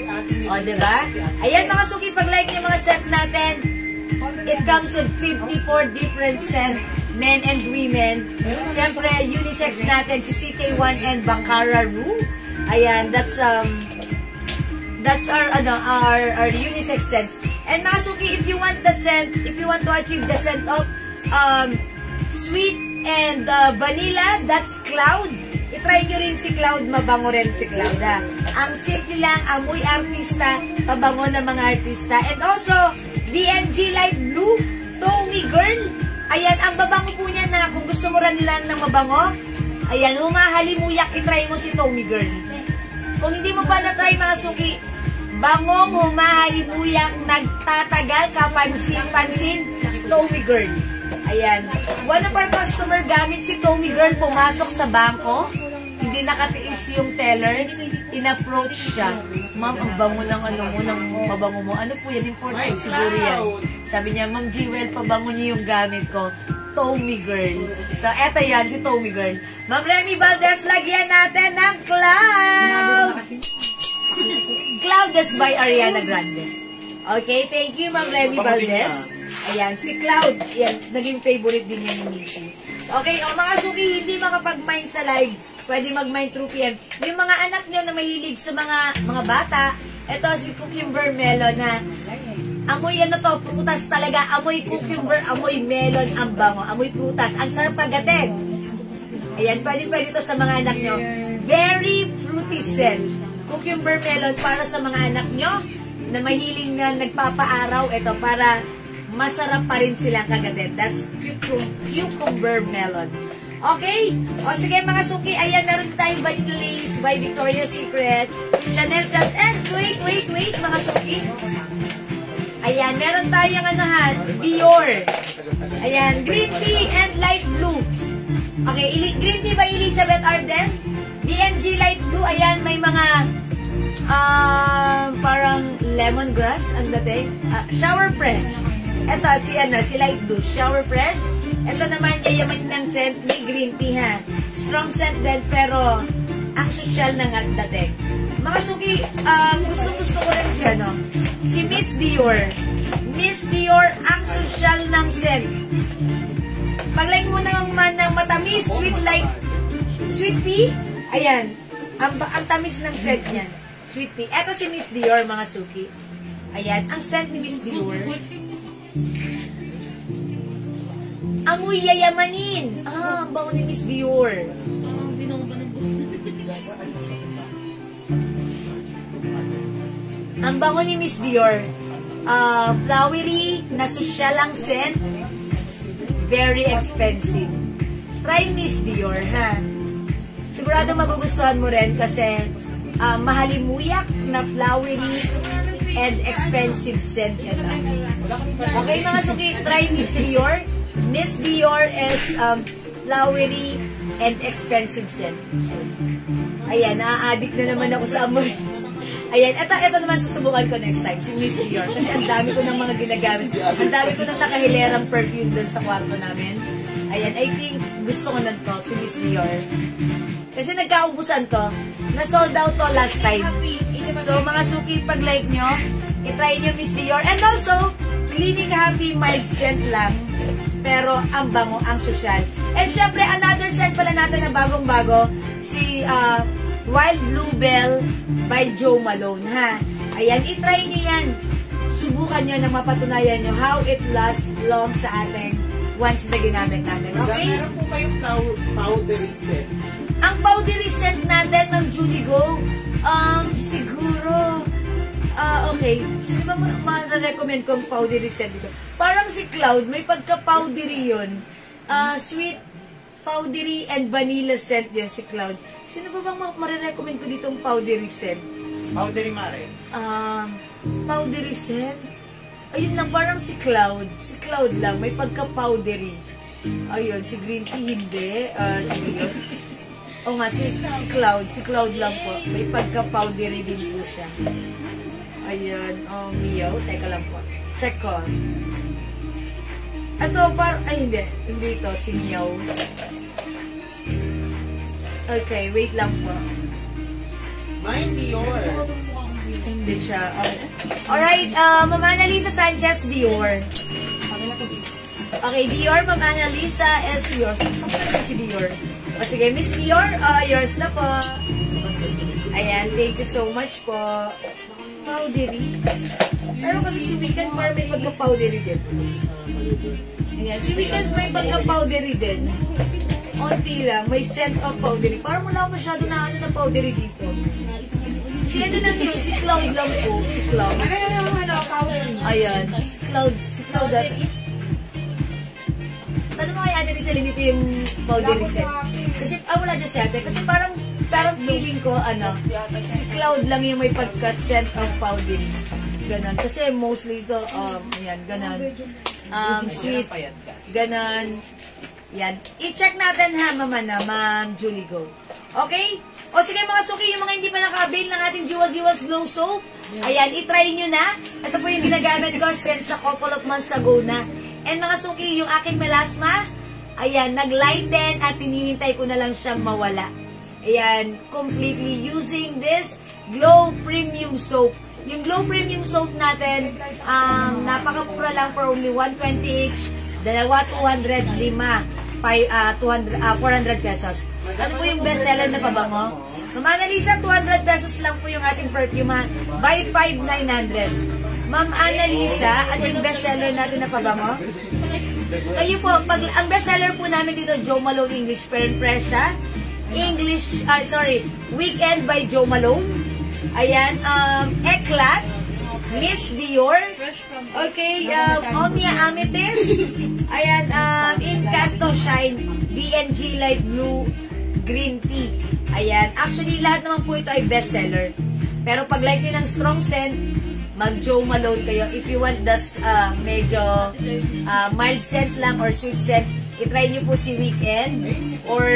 O, diba? Ayan, mga suki, pag-like nyo mga set natin, it comes with 54 different scent, men and women. Siyempre, unisex natin, si CK1 and Baccara Roo. Ayan, that's our unisex scents. And mga suki, if you want the scent, if you want to achieve the scent of sweet and vanilla, that's Cloud. I-try nyo rin si Cloud, mabango rin si Cloud, ha. Ang simple lang, amoy artista, pabango ng mga artista. And also, DNG Light Blue, Tommy Girl. Ayan, ang babango po niya na kung gusto mo rin lang ng mabango, ayan, humahalimuyak, i-try mo si Tommy Girl. Kung hindi mo pa na-try mga suki, bangong, humahalimuyak, nagtatagal, kapansin-pansin, Tommy Girl. Ayan. One of our customer gamit si Tommy Girl, pumasok sa bangko, hindi nakatiis yung teller, in-approach siya. Ma'am, ang bango ng ng mabango mo. Ano po yan? Important siguro yan. Sabi niya, Ma'am Jewel, pabango niyo yung gamit ko. Tommy Girl. So, eto yan, si Tommy Girl. Ma'am Remy Valdez, lagyan natin ng Cloud! Cloud is by Ariana Grande. Okay, thank you, Ma'am Remy Valdez. Ayan, si Cloud. Ayan, naging favorite din yan ni Missy. Okay, o mga suki, hindi makapag-mind sa live. Pwede mag-mind through PM. Yung mga anak nyo na mahilig sa mga bata, ito si Cucumber Melon na amoy ano to, prutas talaga. Amoy cucumber, amoy melon, ang bango. Amoy prutas. Ang sarap pagdating. Ayan, pwede to sa mga anak nyo. Very fruity scent. Cucumber melon para sa mga anak nyo na mahiling na nagpapaaraw. Ito, para masarap pa rin silang kagatin. That's cucumber melon. Okay? O sige mga suki, ayan, meron tayong Vanilla Lace by Victoria's Secret, Chanel Jams, and wait, mga suki. Ayan, meron tayong Dior. Ayan, green tea and light blue. Okay, green tea by Elizabeth Arden. DNG light blue, ayan, may mga parang lemongrass ang dating. Shower fresh. Ito, si light blue, shower fresh. Ito naman, yayaman ng scent ni green tea, ha. Strong scent din, pero ang social ng dating. Mga suki, gusto ko rin si Miss Dior. Miss Dior, ang social ng scent. Pag-like mo naman ng matamis, sweet pea, ayan, ang tamis ng scent niyan. Sweet pea. Ito si Miss Dior, mga suki. Ayan, ang scent ni Miss Dior. Amoy yayamanin. Ang bango ni Miss Dior. Ang bango ni Miss Dior. Flowery, na social ang scent. Very expensive. Try Miss Dior, ha? Sigurado magugustuhan mo rin kasi mahalimuyak na flowery and expensive scent. Okay, mga suki, try Miss Dior. Miss Dior is flowery and expensive scent. Ayan, na-addict na naman ako sa amoy. Ayan, ito naman susubukan ko next time, si Miss Dior. Kasi ang dami ko ng mga ginagamit. Ang dami ko ng nakahilerang perfume doon sa kwarto namin. Ayan, I think gusto ko na to, si Miss Dior. Kasi nagkaubusan to. Na-sold out to last time. So, mga suki, pag-like nyo, itry nyo Miss Dior. And also, Clinic Happy mild scent lang. Pero ang bango, ang social. And syempre, another scent pala natin na bagong-bago, si Wild Bluebell by Joe Malone, ha? Ayan, itry nyo yan. subukan nyo na mapatunayan nyo how it lasts long sa ating once na ginamit natin. Okay? Meron po kayong powdery set. Ang powdery scent natin, Ma'am Julie Go, siguro, okay. Sino ba ma-recommend kong powdery scent dito? Parang si Cloud, may pagka-powdery yun. Sweet, powdery, and vanilla scent yun si Cloud. Sino ba bang ma-recommend ko ditong powdery scent? Powdery Mare. Powdery scent? Ayun lang, parang si Cloud. Si Cloud lang, may pagka-powdery. Ayun, si Green Tea hindi. Sige yun. O nga, si Cloud lang po. May pagka-powdery din po siya. Ayun, Mio. Teka lang po. Check ko. Ito, ay hindi. Hindi ito, si Mio. Okay, wait lang po. Mine Dior. Hindi siya. Alright, Ma'am Annalisa Sanchez, Dior. Okay, Dior, Ma'am Annalisa is yours. Saan ka si Dior? O sige, Miss Dior, yours na po. Ayan, thank you so much po. Powdery. Pero kasi si Weekend parang may pagka-powdery din. Ayan, si Weekend may pagka-powdery din. Onti lang, may scent of powdery. Parang wala masyado na ano na powdery dito. Si ano lang yun, si Cloud lang po. Si Cloud. Powdery. Ayan, si Cloud at... Tanong mo kay Ate Rizal, dito yung powdery scent. Kasi, wala dyan si Ate. Kasi parang feeling ko, si Cloud lang yung may pagka-scent of powdery. Ganon. Kasi mostly ito, ayan, ganon. Sweet, ganon. Yan. I-check natin ha, Ma'am Julie Go. Okay? O sige mga suki, yung mga hindi pa naka-avail ng ating Jewels Glow Soap, ayan, i-try nyo na. Ito po yung ginagamit ko since a couple of months ago na. And mga suki, yung aking melasma, ayan, nag-lighten at hinihintay ko na lang siyang mawala. Ayan, completely using this Glow Premium Soap. Yung Glow Premium Soap natin, napakamura lang for only 120 each, dalawa 200, 400 pesos. Ano po yung bestseller na pabango? Ma'am Annalisa, 200 pesos lang po yung ating perfume ha. Buy 5, 900. Ma'am Annalisa, ano yung bestseller natin na pabango? Kayo po, ang bestseller po namin dito, Jo Malone English Fair and Fresh ha. Weekend by Jo Malone. Ayan, Eclat, Miss Dior. Okay, Omnia Amethyst. Ayan, Encanto Shine, BNG Light Blue, Green Tea. Ayan, actually lahat naman po ito ay bestseller. Pero pag like nyo ng strong scent, mag Jo Malone kayo. If you want das medyo mild scent lang or sweet scent, itry nyo po si Weekend or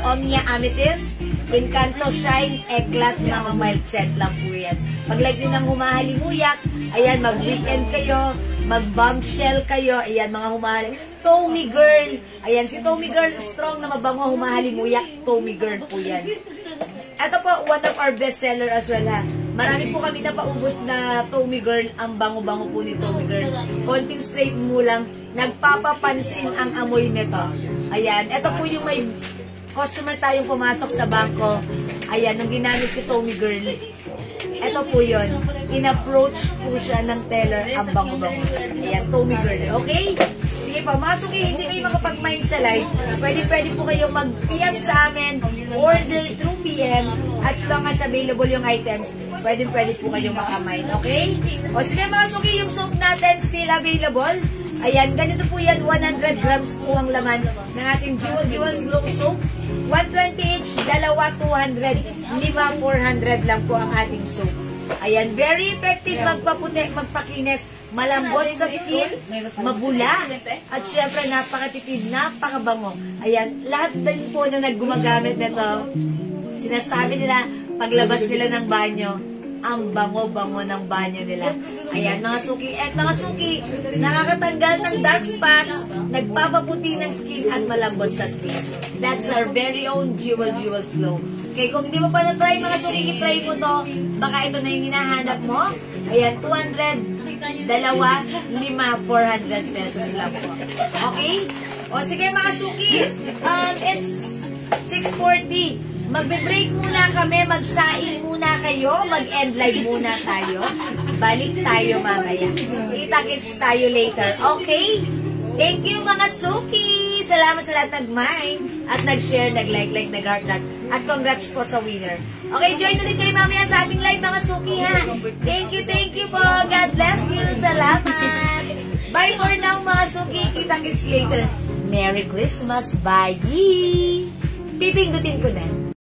Omnia Amethyst, Encanto Shine, Eclat, mga mild scent lang po yan. Pag like nyo ng humahalimuyak, ayan, mag-weekend kayo, mag-bombshell kayo, ayan, mga humahalim. Tommy Girl, ayan, si Tommy Girl, strong na mabango, humahalimuyak, Tommy Girl po yan. Ito po, one of our bestseller as well ha. Marami po kami napaubos na Tommy Girl, ang bango-bango po ni Tommy Girl. Konting spray mo lang, nagpapapansin ang amoy nito. Ayan, ito po yung may customer tayong pumasok sa bangko. Ayan, nung ginamit si Tommy Girl. Ito po yun. In-approach po siya ng teller ang bango-bango. Ayan, Tommy Girl. Okay? Sige pa, masok hindi kayo makapag-mind sa live. Pwede po kayong mag-PM sa amin, order through PM, as long as available yung items, pwede po kayong makamind. Okay? O sige mga suki, yung soap natin still available. Ayan, ganito po yan, 100 grams po ang laman ng ating Jewels Glow Soap. 120 each, dalawa 200, 5 400 lang po ang ating soap. Ayan, very effective magpaputi, magpakinis, malambot sa skin, mabula, at syempre napakatipid, napakabango. Ayan, lahat din po na naggumagamit nito, sinasabi nila, paglabas nila ng banyo, ang bango-bango ng banyo nila. Ayan, mga suki. At mga suki, nakakatanggal ng dark spots, nagpapaputi ng skin at malambot sa skin. That's our very own Jewels Glow. Okay, kung hindi mo pa na-try, mga suki, i-try mo to. Baka ito na yung hinahanap mo. Ayan, 200, dalawa, 5, 400 pesos lang po. Okay? O sige, mga suki, it's 6:40. Magbe-break muna kami, magsaing muna kayo, mag-end live muna tayo. Balik tayo mamaya. Kita-kits tayo later, okay? Thank you mga Suki! Salamat sa lahat nag-mind at nag-share, nag-like, nag-heart. At congrats po sa winner. Okay, join ulit kayo mamaya sa ating live mga Suki ha. Thank you po. God bless you. Salamat. Bye for now mga Suki. Kita-kits later. Merry Christmas. Bye! Pipindutin ko na.